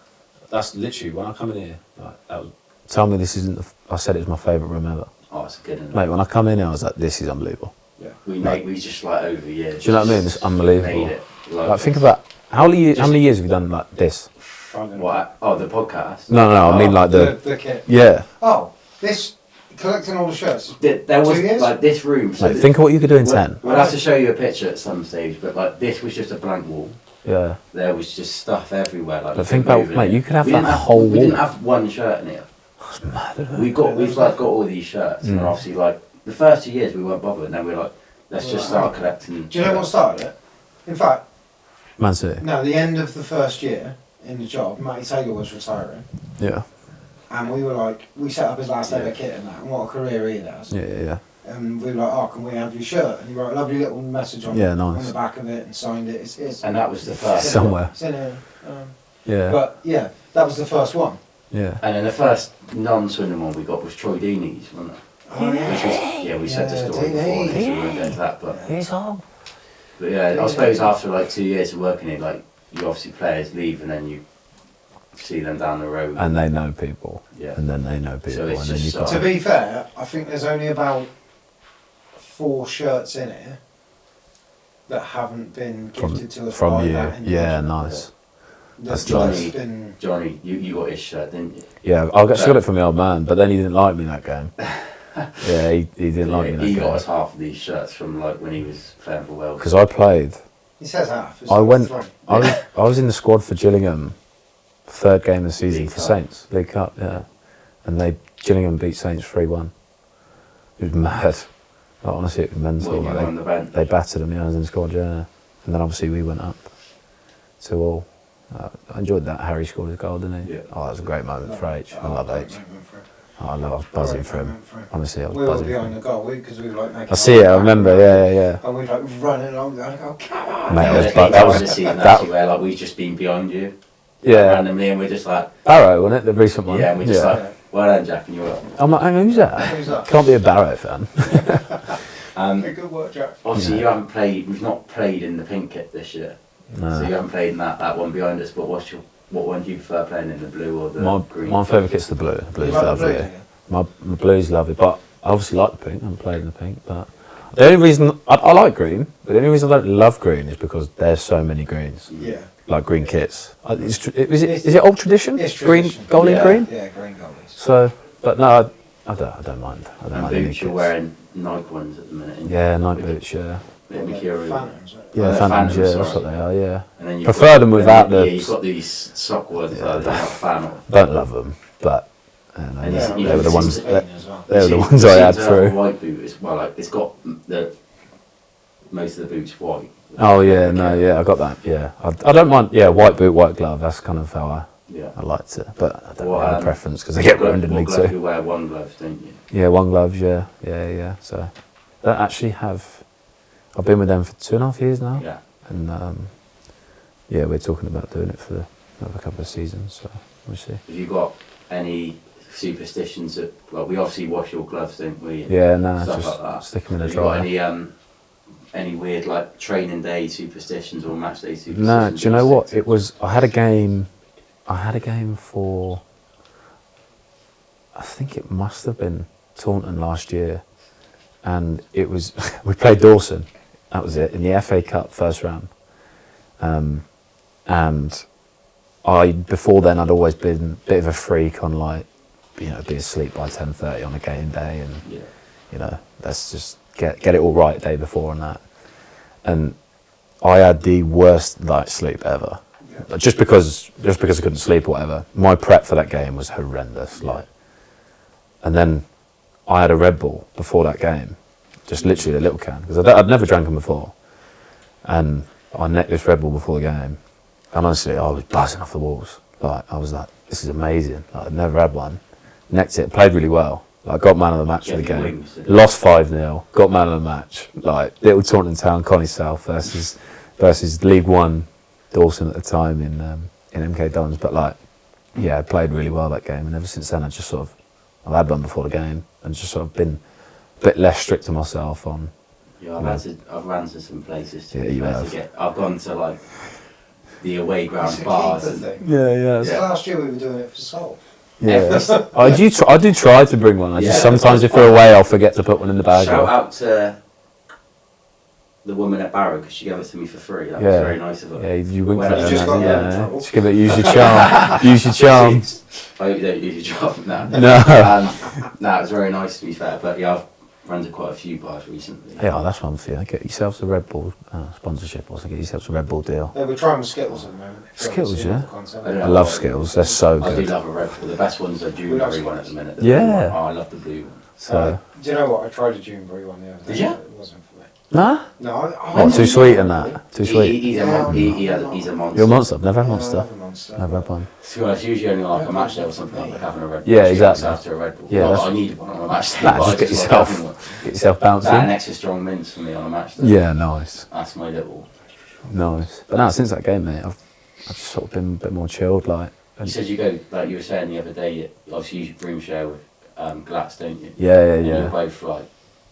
That's literally when I come in here. Like, that was, tell me this isn't. I said it was my favourite room ever, Oh, it's good, innit? mate. When I come in here, I was like, this is unbelievable. Yeah. We just like over years. Do you know what I mean? It's unbelievable. Made it. Like, think about how many years have you done like this? What? Oh, the podcast? No, I mean like the kit. yeah. Oh, this collecting all the shirts. There was 2 years? like this room. So Mate, think of what you could do in 10. We'll have to show you a picture at some stage, but like this was just a blank wall. Yeah. There was just stuff everywhere. Like, But think about, moving mate, it. you could have We that didn't whole We didn't wall. have one shirt in here. That's mad, isn't it? We've like got all these shirts, and Mm. obviously like the first 2 years we weren't bothered. And then we're like, let's just start collecting. Do you know what started it? In fact, Man City. no, the end of the first year in the job, Matty Taylor was retiring, Yeah. and we were like, we set up his last ever Yeah. kit and that, and what a career he has. Yeah. And we were like, oh, can we have your shirt? And he wrote a lovely little message on, Yeah, on nice. the back of it and signed it. It's And that was the first. Somewhere. It's in here. Yeah. But yeah, that was the first one. Yeah. And then the first non-Swindon one we got was Troy Deeney's, wasn't it? Oh yeah. Which was, we said the Yeah, story before, Deeney's. so we won't go into that. He's on. But yeah, I suppose after like 2 years of working here, like you obviously players leave and then you see them down the road. And they know people. Yeah. And then they know people. So it's and then just you've got To be fair, I think there's only about 4 shirts in here that haven't been gifted to us from by you. that Yeah, individual. nice. That's nice. just been. Johnny, you got his shirt, didn't you? Yeah, I got it from the old man, but then he didn't like me that game. Yeah, he didn't like me He that got us game. half of these shirts from like when he was playing for Wales. Because I played. He says half. It's I not went. 3. I was in the squad for Gillingham, third game of the season League for Cup. Saints, League Cup, yeah. And Gillingham beat Saints 3-1. It was mad. Like, honestly, it was mental. Well, you Like, were on the bench. they battered them, yeah, I was in the squad, yeah. And then obviously we went up 2-all. I enjoyed that. Harry scored his goal, didn't he? Yeah. Oh, that was a great moment for H. I love H. Oh, I was Great buzzing for him. moment for him. Honestly, I was We were buzzing for behind him. the goal because we were like making. I see it, I remember, yeah. And we were like running along. I go, come on! Mate, Yeah, I was there's that times was this season that actually where like we've just been behind you yeah. randomly, and we're just like, Barrow, wasn't it? The recent one. yeah, and we're just Yeah. like, well done, Jack, and you're like, I'm like, hang on, who's that? Who's that? Can't be a Barrow fan. Good work, Jack. obviously Yeah. you haven't played. We've not played in the pink kit this year, so you No. haven't played in that one behind us. But what one do you prefer playing in, the blue or the green? My favourite kit's the blue. The You blue's like the lovely. blue, do you? My blue's lovely, but I obviously like the pink. I haven't played in the pink, but the only reason I like green, but the only reason I don't love green is because there's so many greens, Yeah. like green kits. Is it old tradition? It's Green, tradition. gold in Yeah. green. Yeah, green goalies. So, but no, I don't mind. I don't And mind any boots, you're kits. wearing Nike ones at the minute. ain't you? Yeah, night boots. Yeah, Bit of Like mercurial. Phantoms, right? yeah, they're phantoms. Phantoms, Yeah, that's sorry. what they are. Yeah, And then you've prefer got- them without yeah, the. you've got these sock ones Yeah, that are not fan of. Don't love them, but And Yeah, you they were the know, ones. Spain as well. They were the Seems- ones I seems had to have a through. white boot as well. Like it's got most of the boots white. Oh yeah, no, yeah, I got that. Yeah, I don't mind. Yeah, white boot, white glove. That's kind of how Yeah. I liked it, but I don't Well, have a preference because I get ruined in What League glove Two. you wear one glove, don't you? Yeah, one glove. Yeah. So, that actually have. I've been with them for 2.5 years now. Yeah. And yeah, we're talking about doing it for another couple of seasons. So we'll see. Have you got any superstitions that? Well, we obviously wash your gloves, don't we? Yeah, nah, Stuff just like that. stick them in a Have you got dryer. any weird like training day superstitions or match day superstitions? No, do you know what? It was. I had a game for. I think it must have been Taunton last year, and it was we played Dawson. That was it in the FA Cup first round, and before then I'd always been a bit of a freak on like, be asleep by 10:30 on a game day, and let's just get it all right the day before and that. And I had the worst night's sleep ever, just because I couldn't sleep or whatever. My prep for that game was horrendous, and then I had a Red Bull before that game, just literally a little can, because I'd never drank them before, and I necked this Red Bull before the game, and honestly I was buzzing off the walls. Like I was like, this is amazing. Like, I'd never had one. Necked it, played really well. Like, got man of the match for the game. Lost 5-0, got man of the match. Like little Taunton Town, Connie South versus League One Dawson at the time in MK Dons. But like, yeah, I played really well that game, and ever since then I've had one before the game, and just sort of been a bit less strict to myself on. Yeah, I've ran to some places too. Yeah, you have. I've gone to like the away ground bars. Yeah. Last year we were doing it for Sol. Yeah, I do try to bring one. I just sometimes if we're away, I'll forget to put one in the bag. Shout out to the woman at Barrow because she gave it to me for free. That was very nice of her. Yeah, you winked at her. just got Just give it. Use your charm. Use your charm. I hope you don't use your charm now. No. It was very nice to be fair. But yeah, I've run to quite a few bars recently. Yeah, that's one for you. Get yourselves a Red Bull sponsorship, or get yourselves a Red Bull deal. Yeah, we're trying with Skittles at the moment. Skittles, yeah. I I love Skittles. They're so I do good. love a Red Bull. The best ones are Juneberry one at the minute. The Yeah. blue one. Oh, I love the blue one. So do you know what? I tried a Juneberry one the other day. Did you? It wasn't for me. nah. No, What? Too sweet and that. Too sweet. He's a monster. You're a monster. I've never had I Monster. love a Monster. Never had one. To be honest, usually only like a match day or something, like having a Red Bull. Yeah, Actually, exactly. After a Red Bull. Yeah, Not that's- that I needed one on a match day. Nah, but just I get like having one. yourself That and bouncing. extra strong mints for me on a match day. Yeah, nice. That's my little. Nice. But now since that game, mate, I've just sort of been a bit more chilled, like. You said you go, like you were saying the other day, obviously you room share with Glatz, don't you? Yeah. And you're both like,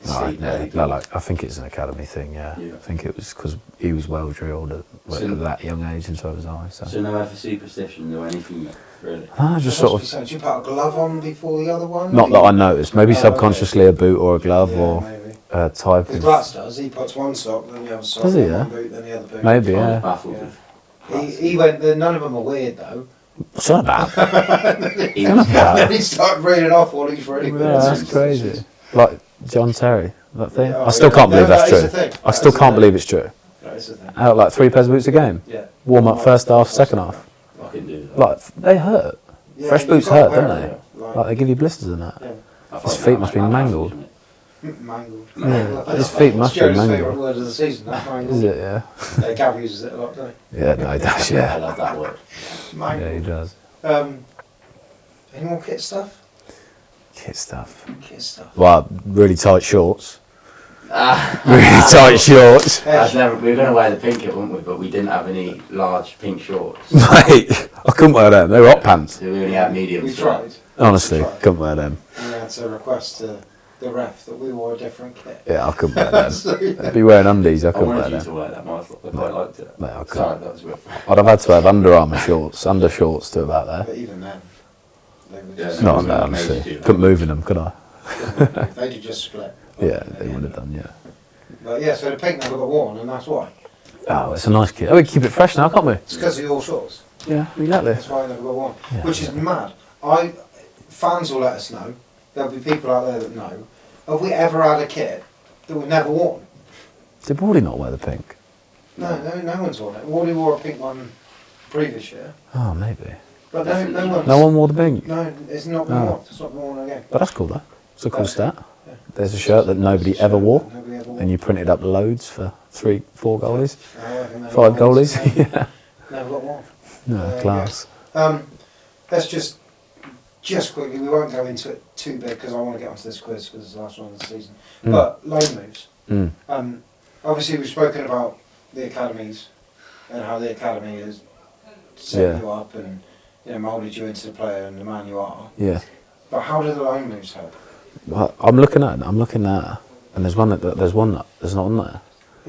sleep early. I think it's an academy thing, yeah. Yeah. I think it was because he was well drilled at that young age, and so was I. So no other superstition or anything, really? I just sort of, Did you put a glove on before the other one? not that I noticed, maybe Oh, okay. subconsciously a boot or a glove or maybe. type Because of. Glatz does. He puts one sock, then the other sock, Does he, then yeah? one boot, then the other boot. Maybe, I was yeah. baffled Yeah. with He went. None of them are weird though. What's that about? He What's was- that Then he started reading off all these really about? weird. Yeah, that's superstitions. crazy. Like John Terry, that thing. Oh, I still yeah. can't believe No, that's that is true. the thing. I That still is the can't thing. believe it's true. That is the thing. Out like 3 pairs of boots a game. Yeah. Warm up first half, second half. I can do that. Like they hurt. Yeah, Fresh you've boots got to hurt, wear don't it, they? Like, Like they give you blisters and that. yeah. I His find feet that must be like mangled. baffles me. Mangled. Yeah, his feet must be Joe's favourite mangled. word of the season. That mangled. Is it? Yeah. Gav uses it a lot, doesn't Yeah, no, he does. I Yeah. love that word. he? Yeah, he Mangled. does. Any more kit stuff? Kit stuff. Kit stuff. Well, really tight shorts. Really tight shorts. We were going to wear the pink kit, weren't we? But we didn't have any large pink shorts. Mate, I couldn't wear them. They were hot pants. So we only had medium. We tried. Honestly, couldn't wear them. And we had to request to the ref that we wore a different kit. Yeah, I couldn't wear them. I'd be wearing undies. I I couldn't wear wanted you them. to wear that, Martha. I quite liked it. Mate, I couldn't. Sorry, that was weird. I'd have had to have Under Armour shorts, under shorts to about there. But even then, they were Yeah, just. No, wasn't no, amazing, honestly, dude. couldn't move in them, could I? They'd have just split. Yeah, they would have done. Yeah. But yeah, so the pink never got worn, and that's why. Oh, it's a nice kit. Oh, we can keep it fresh now, can't we? It's because of your shorts. Yeah, exactly. That's why it never got worn. Yeah. Which is mad. Fans will let us know. There'll be people out there that know. Have we ever had a kit that we've never worn? Did Wally not wear the pink? No one's worn it. Wally wore a pink one previous year, Oh, maybe. but no one's. No one wore the pink. No, it's not been Oh. worn. It's not been worn again. But that's cool though. It's a cool That's- stat. yeah. There's a shirt that nobody ever wore, Nobody ever wore. and you printed up loads for 3, 4 goalies, However many 5 goals, goalies. Yeah. Never got worn. No, class. Let's just just quickly, we won't go into it too big because I want to get onto this quiz because it's the last one of the season. But loan moves. Obviously, we've spoken about the academies and how the academy has set you up and moulded you into the player and the man you are. Yeah. But how do the loan moves help? Well, I'm looking at, and there's one that's not on there.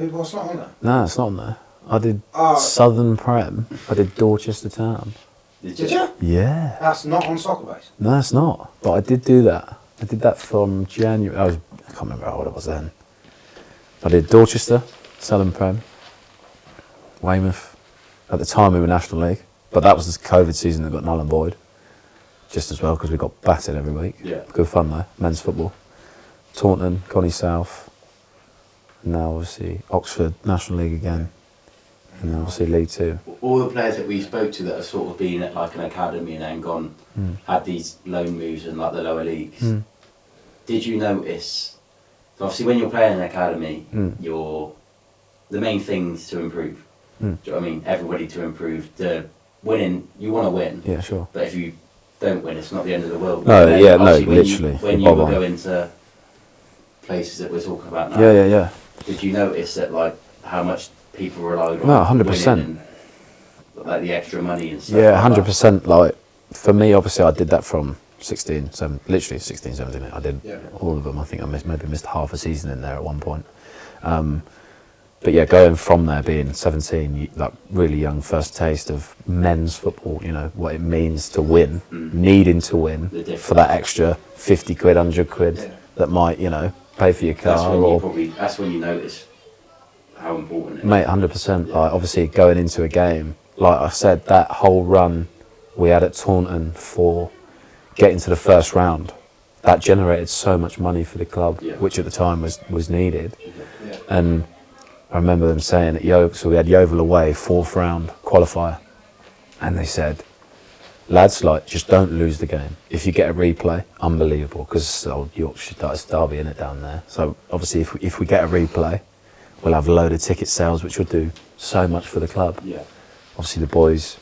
What's not on there? No, it's not on there. I did Southern Prem. I did Dorchester Town. Did you? Yeah. That's not on Soccer Base. No, it's not. But I did do that. I did that from January. I can't remember how old I was then. I did Dorchester, Southern Prem, Weymouth. At the time we were National League, but that was the COVID season that got null and void. Just as well because we got battered every week. Yeah. Good fun though, men's football. Taunton, Connie South. Now obviously Oxford, National League again. And then obviously League Two. All the players that we spoke to that have sort of been at like an academy and then gone, had these loan moves in like the lower leagues. Did you notice, obviously when you're playing in an academy, the main thing is to improve. Do you know what I mean? Everybody to improve. The winning, you want to win. Yeah, sure. But if you don't win, it's not the end of the world. No, yeah, no, obviously literally. When you were going to places that we're talking about now, Yeah. did you notice that like how much people relied on? No, 100%. winning and, like the extra money and stuff. Yeah, like 100%. Like for me, obviously, I did that from 16, 17. I did all of them. I think I maybe missed half a season in there at one point. But yeah, going from there, being 17, like really young, first taste of men's football, what it means to win, needing to win for that extra 50 quid, 100 quid that might, pay for your car. That's when you notice how important it is. Mate, 100%. Like, obviously, going into a game, like I said, that whole run we had at Taunton for getting to the first round, that generated so much money for the club, which at the time was needed. And I remember them saying at Yeovil, so we had Yeovil away, 4th round qualifier, and they said, lads, like, just don't lose the game. If you get a replay, unbelievable, because old Yorkshire Derby in it down there. So obviously, if we get a replay, we'll have a load of ticket sales, which will do so much for the club. Yeah. Obviously, the boys,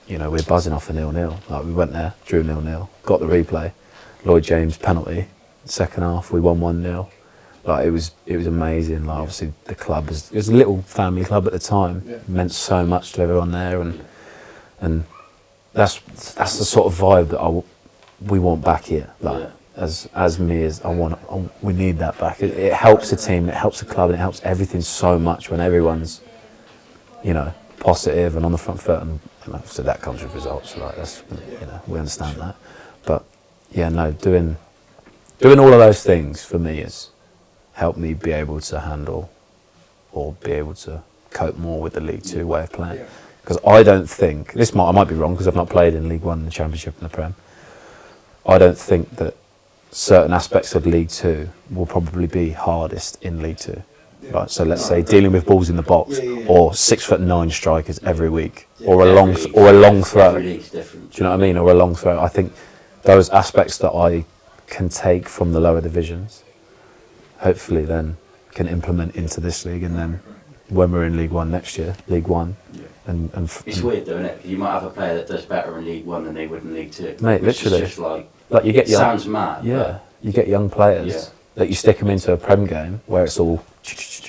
we're buzzing off a 0-0. Like, we went there, drew 0-0, got the replay. Lloyd James penalty, second half, we won 1-0. Like, it was amazing. Like, obviously, the club it was a little family club at the time. It meant so much to everyone there, and that's the sort of vibe that we want back here. Like, as me, we need that back. It helps the team, it helps the club, and it helps everything so much when everyone's, positive and on the front foot. And so that comes with results. Like, that's, we understand that. But yeah, no, doing all of those things for me has helped me be able to handle or be able to cope more with the League Two way of playing. Because I don't think, I might be wrong because I've not played in League One, the Championship and the Prem. I don't think that certain aspects of League Two will probably be hardest in League Two. Right, so let's say dealing with balls in the box, or 6'9" strikers every week, or a long throw. Do you know what I mean? Or a long throw. I think those aspects that I can take from the lower divisions, hopefully then can implement into this league, and then when we're in League One next year, League One. And it's weird though, isn't it? You might have a player that does better in League One than they would in League Two. Mate, literally. Just like you get young, sounds mad. Yeah, you get young players that you stick them into a Prem game where it's all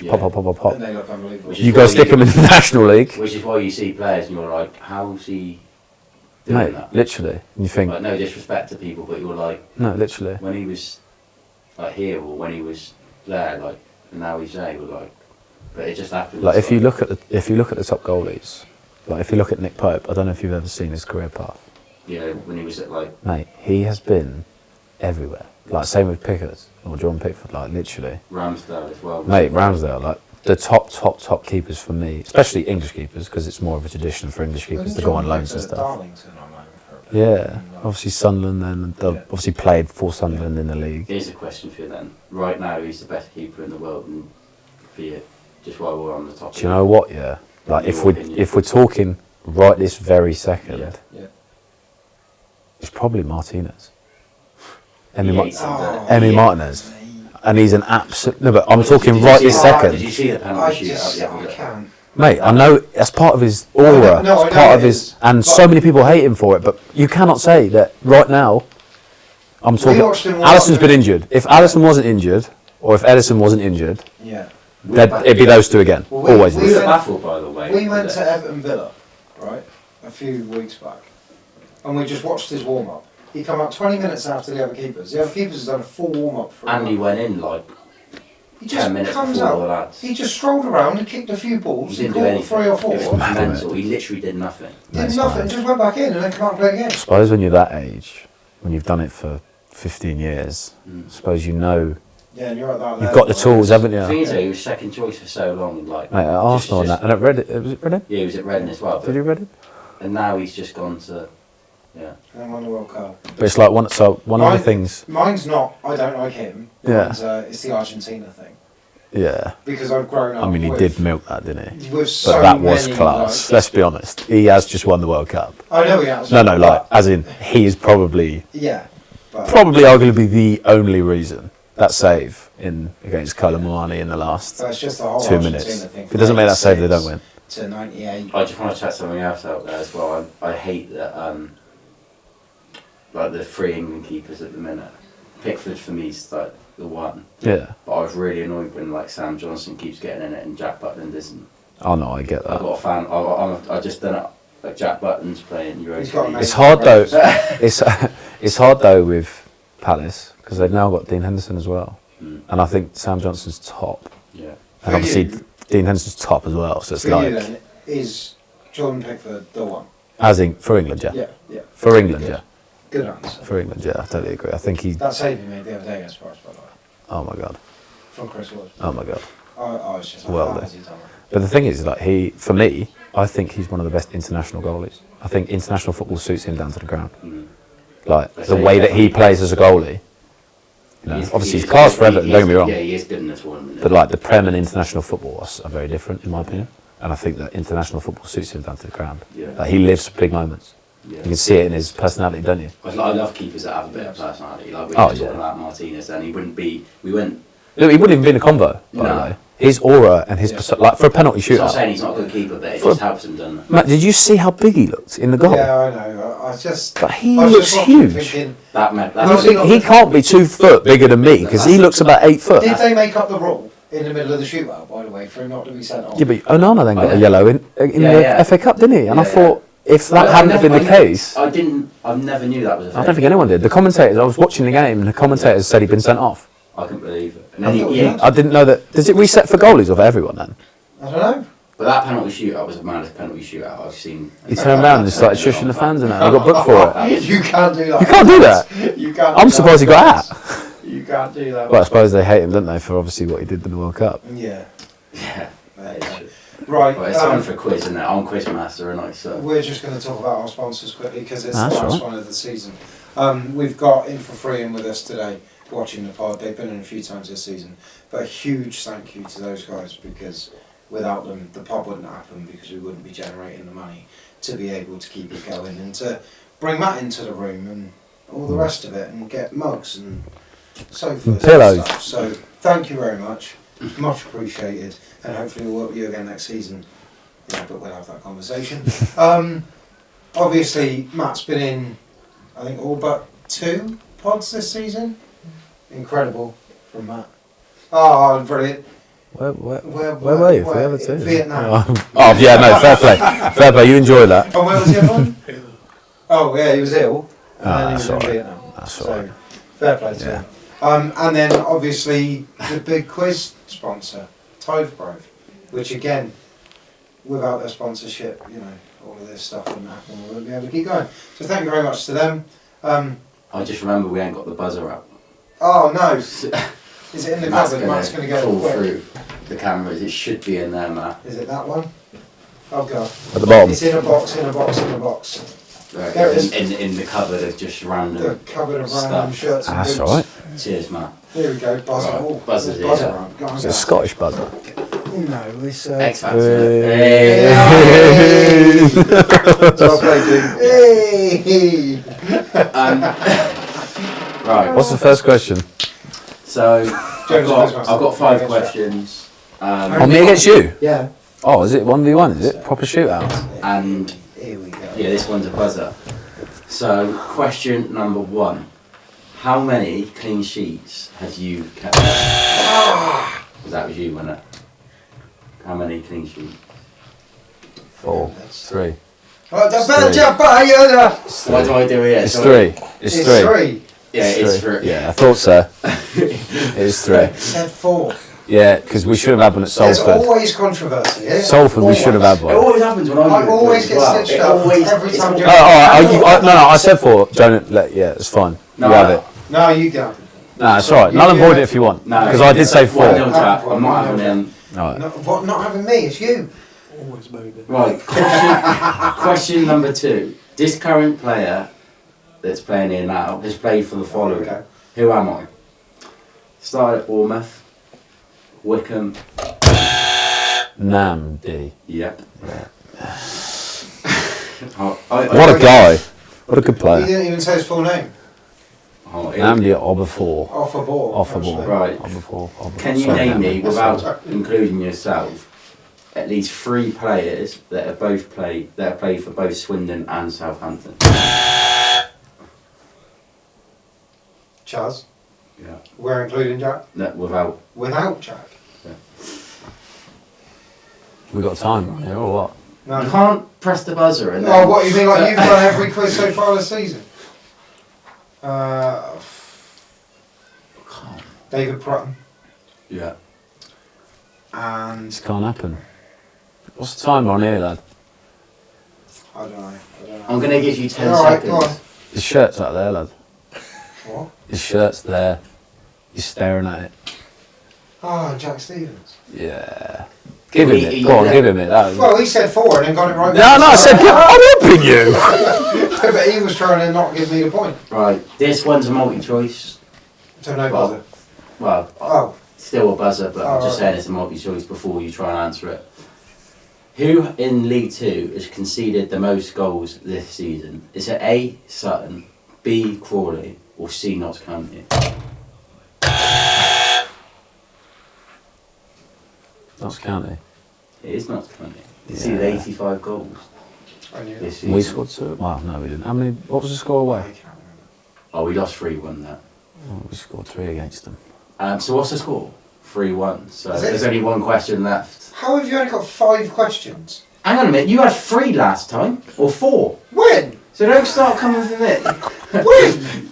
pop. And they look unbelievable. You go stick them in the National League. Which is why you see players and you're like, how's he doing that? Literally. And you think... Like, no disrespect to people, but you're like... No, literally. When he was like here or when he was there, like, and now he's there, we're like... But it just happens. Like, if you look at the top goalies, like, if you look at Nick Pope, I don't know if you've ever seen his career path. When he was at, like... Mate, he has been everywhere. Like, same with Pickard, or John Pickford, like, literally. Ramsdale as well. Mate, Ramsdale, like, the top keepers for me, especially English keepers, because it's more of a tradition for English keepers to go on loans and stuff. Darlington on loan for a bit. Yeah, obviously Sunderland, then obviously played for Sunderland in the league. Here's a question for you then. Right now, he's the best keeper in the world, and for you, just while we're on the topic. Do you know what? Yeah, like if we're talking right this very second, it's probably Martinez. Emi Martinez. And he's an absolute... No, but I'm talking right this second. Did you see the penalty shootout? I can't. Mate, I know that's part of his aura. It's part of his... And so many people hate him for it, but you cannot say that right now I'm talking. watched him Alisson's walk- been injured. If Alisson wasn't injured, or if Edison wasn't injured, Yeah. it'd be those two again. Well, we- Always. we We is. were baffled, by the way. We went with to this. Everton Villa, right, a few weeks back, and we just watched his warm up. He come out 20 minutes after the other keepers. The other keepers has done a full warm up for him. And he went in like He just 10 minutes comes before all the out. lads. He just strolled around and kicked a few balls. He He didn't do caught anything. 3 or 4. It was mad, mental. He literally did nothing. Did That's nothing. fine. Just went back in and then come out and play again. I suppose when you're that age, when you've done it for 15 years, I suppose you know Yeah, and you're at that you've level, got the like, tools, haven't The thing you? is, though, he was second choice for so long. Like, Mate, at Arsenal and that, and at Reading, was it Reading? Yeah, he was at Reading as well. Did But, you Reading? and now he's just gone to, yeah. And won the World Cup. But it's like one of the things. Mine's not, I don't like him. Yeah. Mine's, it's the Argentina thing. Yeah. Because I've grown up I mean, he with, did milk that, didn't he? with But so that was many, class. like- Let's be honest. He has just won the World Cup. I know he has. No, like, but- as in, he is probably Yeah. But arguably the only reason that save against Colomwani in the last so it's just the whole 2 Argentina minutes. thing. If it doesn't make that save, they don't win. To 98. I just want to check something else out there as well. I hate that, like the 3 England keepers at the minute. Pickford for me is like the one. Yeah. But I was really annoyed when like Sam Johnson keeps getting in it and Jack Butland isn't. Oh no, I get I'm that. not a fan. I just don't know. Like Jack Button's playing Europa He's got League. a It's hard though. It's hard though with Palace because they've now got Dean Henderson as well, and I think Sam Johnson's top, Yeah. and obviously you- Dean Henderson's top as well. So it's For you like, then, is Jordan Pickford the one? as in for England, yeah. Yeah. For England, yeah. Good answer. For England, yeah. I totally agree. I think he. That save he made the other day against Forest, by the way, Oh my god. from Chris Wood. Oh my god. I was just like, Well how done. has he done that? But the thing is, like for me, I think he's one of the best international goalies. I think international football suits him down to the ground. Like I the say way that he definitely. plays as a goalie. You know, obviously he's class for Everton. Don't get me wrong. Yeah, he is good in the tournament. But like the Prem and international football are very different, in my opinion. And I think that international football suits him down to the ground. Yeah. Like he lives for big moments. Yeah. You can see it in his personality, don't you? I love keepers that have a bit of personality. Like we Oh, were talking yeah. about Martinez, and he wouldn't be. We wouldn't. Look, he wouldn't even be in a convo, by the No. way. His aura and his like for a penalty I'm not shootout. saying he's not a good keeper, but it For- just helps him, doesn't it? Matt, did you see how big he looked in the goal? Yeah, I know. I just. But he I was looks just watching huge. thinking, That meant. I You was That think he can't be 2 foot bigger than me because he looks about 8 foot. did they make up the rule in the middle of the shootout, by the way, for him not to be sent off? Yeah, but Onana then got Oh, a yeah. yellow in Yeah, the yeah. FA Cup, didn't he? And I Yeah, thought if that I hadn't never- been the I never- case, I didn't. I never knew that was a thing. I don't think anyone did. The commentators, I was watching the game and the commentators said he'd been sent off. I couldn't believe it. And I then thought he, he had. I didn't know that. Does it reset for goalies or for everyone then? I don't know. but that penalty shootout was the maddest penalty shootout I've seen. He turned around and started shushing the fans and that. And he got booked for it. You can't do that. You can't do that. You can't. I'm do surprised he that. got out. You can't do that. Well, I suppose they hate him, don't they, for obviously what he did in the World Cup. Yeah. Yeah. There you go. Right. Well, it's time for a quiz, isn't it? I'm quiz master, and I so. We're just going to talk about our sponsors quickly because it's That's the last right. one of the season. We've got In for Free in with us today watching the pod. They've been in a few times this season. But a huge thank you to those guys because without them the pod wouldn't happen because we wouldn't be generating the money to be able to keep it going and to bring Matt into the room and all the rest of it and get mugs and sofas and Pillows. stuff. So thank you very much. Much appreciated. And hopefully we'll work with you again next season. Yeah, but we'll have that conversation. Obviously, Matt's been in, I think, all but 2 pods this season. Incredible from Matt. Oh, brilliant. Where were you for the other two? Vietnam. Oh, yeah, no, fair play. Fair play, you enjoy that. And where was the other one? Oh, yeah, he was ill. And then he that's was in alright. Vietnam. That's So, alright. fair play to Yeah. him. And then, obviously, the big quiz sponsor, Tovgrove, which again, without their sponsorship, you know, all of this stuff wouldn't happen. We wouldn't be able to keep going. So thank you very much to them. I just remember we ain't got the buzzer out. Oh no, is it in the cupboard? Matt's going to get it pull quick. through the cameras. It should be in there, Matt. Is it that one? Oh god. At the bottom. It's in a box, in a box, in a box. Right, There it is. in the cupboard of just The random. cupboard of Stuff. random shirts and That's boots. alright. Cheers, Matt. Here we go, buzzer. Right, Oh, buzzer's there's buzzer here. on. Go on, It's go a on. Scottish buzzer. No, it's X Factor. Hey. Hey. Well played, dude. Hey. Right. What's the first question? So I've got Quizmaster. 5 questions. On me against you? Yeah. Oh, is it 1v1? Is it? Proper shootout? And Here we go. yeah, this one's a buzzer. So question number 1: How many clean sheets have you kept? Because that was you, wasn't it? How many clean sheets? 4, 3. What do I do here? It's 3. It's 3. Yeah, it's 3. Yeah, I thought so. It is 3. It said 4. Yeah, because we should have had one at There's Salford. always controversy, yeah? Salford, we should have had It one. always happens when I always get stitched up every time. Oh, alright, no, I said 4. Don't yeah, it's fine. No, you have it. No, you go. No, it's alright. Null and void it if you want. No, Because I did say 4. I'm not having them. Alright. No, what? Not having me? It's you. Always moving. Right, question number 2. This current player that's playing here now has played for the following. Okay. Who am I? Started at Bournemouth, Wickham. Namdi. Yep. What a guy. What a good You player. didn't even say his full name. Namdi at Oberfor. Off a ball. Off a ball. actually. Right. Oberfor. Can you name me, without including yourself, at least 3 players that have played for both Swindon and Southampton? Chaz. Yeah. We're including Jack. No, without. Without Jack. We got time on here or what? No. You can't press the buzzer and then. Oh, what you mean? Like you've done every quiz so far this season? David Prutton Yeah. and This can't happen. What's the timer on here, lad? I don't know. I'm going to give you 10 All right, seconds. go on. His shirt's out there, lad. What? His shirt's there. You're staring at it. Oh, Jack Stevens. Yeah. Give him it. Go on, give him it. That was... Well, he said 4 and then got it right. No, I said, I'm helping you. But he was trying to not give me the point. Right, this one's a multi-choice. So no buzzer. Well, Oh, still a buzzer, but I'm just right. saying it's a multi-choice before you try and answer it. Who in League 2 has conceded the most goals this season? Is it A, Sutton, B, Crawley, or C, Notts County? Notts County. It is Notts County. Conceded 85 goals I knew this that. season. We scored 2. Well, no, we didn't. How many? What was the score I away? can't remember. Oh, we lost 3-1 that. Oh, we scored 3 against them. So what's the score? 3-1. So Is it? there's only one question left. How have you only got 5 questions? Hang on a minute, you had 3 last time, or 4. When? So don't start coming for me. When?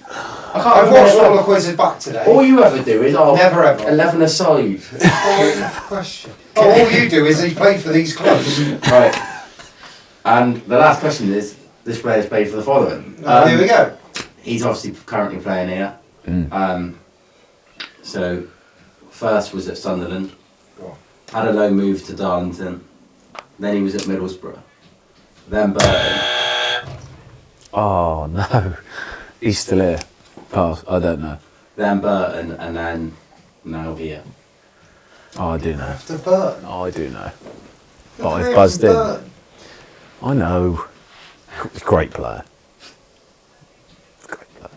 I can't I've watched all remember. the quizzes back today. All you ever do is Never ever. 11 aside. 5 questions. Oh, all you do is he played for these clubs. Right. And the last question is, this player's played for the following. Here we go. He's obviously currently playing here. So, first was at Sunderland. Go on. Had a loan move to Darlington. Then he was at Middlesbrough. Then Burton. Oh, no. He's still here. Pass. I don't know. Then Burton, and then now here. Oh, I do know. After Burton. Oh, I do know. The But I've player buzzed from in. Burton. I know. Great player. Great player.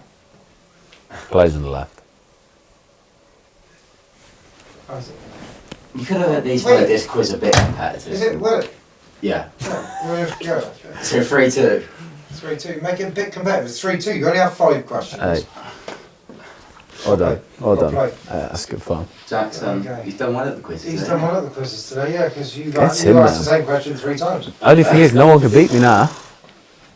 Plays on the left. Oh, is it? You could have at least Wait. made this quiz a bit competitive. Is it Willock? Yeah. Yeah. So 3-2. 3-2. Make it a bit competitive. It's 3-2. You only have 5 questions. Hey. Well done. Well Well done. played. That's good fun. Jackson, Okay. he's done well at the quiz. He's hasn't done he? well at the quizzes today, yeah, because you Get asked him, the man. same question 3 times. Only thing is, no one can beat me now.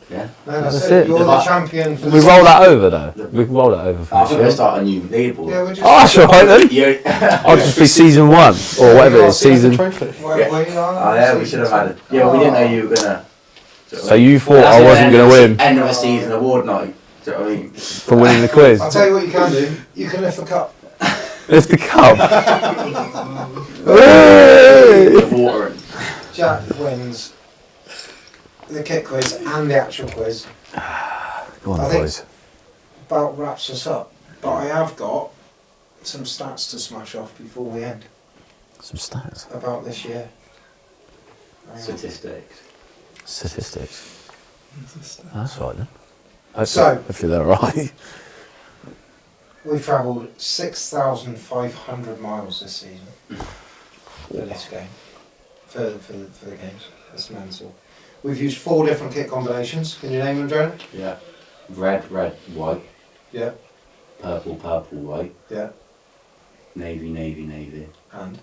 Yeah. No, that's That's it. it. You're the But- champion for We the roll that over though. We can roll that over for I'm going to this. start a new leaderboard. Yeah, we're just. Oh, that's alright then. You, I'll just be season 1 or whatever it is. Season. Trophy. Where you are. Oh yeah, we should have had it. Yeah, we didn't know you were gonna. So you thought I wasn't going to win End of a season award night. Do you know what I mean? for winning the quiz. I'll tell you what you can do. You can lift the cup. Lift the cup. Hey! The watering. Jack wins the kit quiz and the actual quiz. Go on, I think- boys. About wraps us up. But I have got some stats to smash off before we end Some stats. about this year. Statistics. Statistics. That's right then. So- Hopefully they're right. We've travelled 6,500 miles this season for this game, for the games. That's mental. We've used 4 different kit combinations. Can you name them, Jonah? Yeah. Red, white. Yeah. purple, purple, white, Yeah. navy, navy, navy, And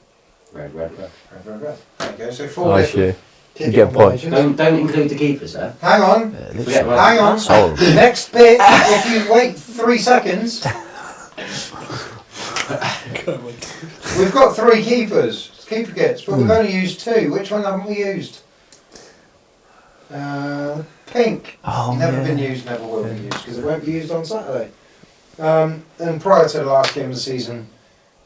red, red, red. red, red, red. There you go. So 4 Nice, different You kit get a point. combinations. Don't include the keepers there. Hang on. Yeah, Forget literally. about Hang on. It's horrible. Next bit, if you wait 3 seconds. We've got 3 keepers, keeper kits, but we've only used 2. Which one haven't we used? Pink. Oh, Never yeah. been used, never will be used, because it won't be used on Saturday. And prior to the last game of the season,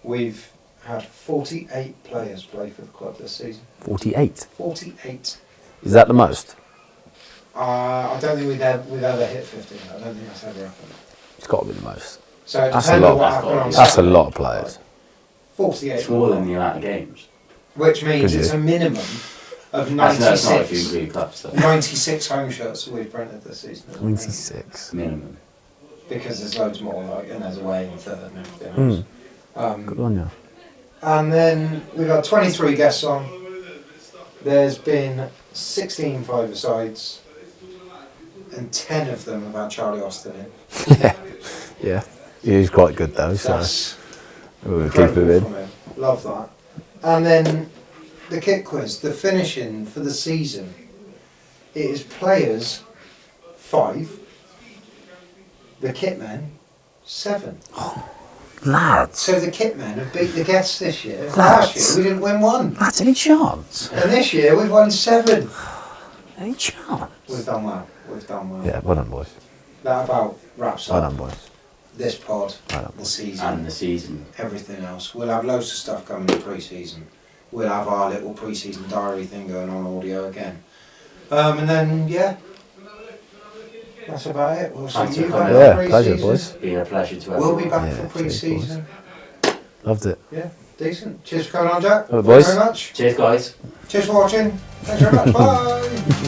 we've had 48 players play for the club this season. 48. 48. Is that the most? I don't think we've ever hit 50. I don't think that's ever happened. It's got to be the most. So it That's a depends lot. on what happened on That's a Saturday. lot of players. 48. It's more than the amount of games. Which means Could it's you? a minimum of That's not if you 96. include club stuff. 96 home shirts that we've printed this season. 96. Minimum. Because there's loads more, like, and there's away and third and everything Mm. else. Good on you. And then we've got 23 guests on. There's been 16 five-a-sides, and 10 of them have had Charlie Austin in. Yeah. He's quite good though, so That's we'll keep him incredible in. from him. Love that. And then the kit quiz, the finishing for the season. It is players 5, the kitmen 7. Lads. So the kitmen have beat the guests this year. Lads. Last year we didn't win 1, Lads, any chance? and this year we've won 7. Any chance? We've done well. We've done well. Yeah, well done, boys. That about wraps Well up done, boys. this pod, Well done, the boys. season, And the season. everything else. We'll have loads of stuff coming in pre-season. We'll have our little pre-season diary thing going on audio again. And then, yeah, that's about it. We'll Thanks see you for back coming. Yeah, for pleasure, pre-season. boys. Been a pleasure to We'll be everyone. back Yeah, for cheers, pre-season. Loved it. Yeah, decent. Cheers for coming on, Jack. All right, Thank you boys. very much. Cheers, guys. Cheers for watching. Thanks very much. Bye.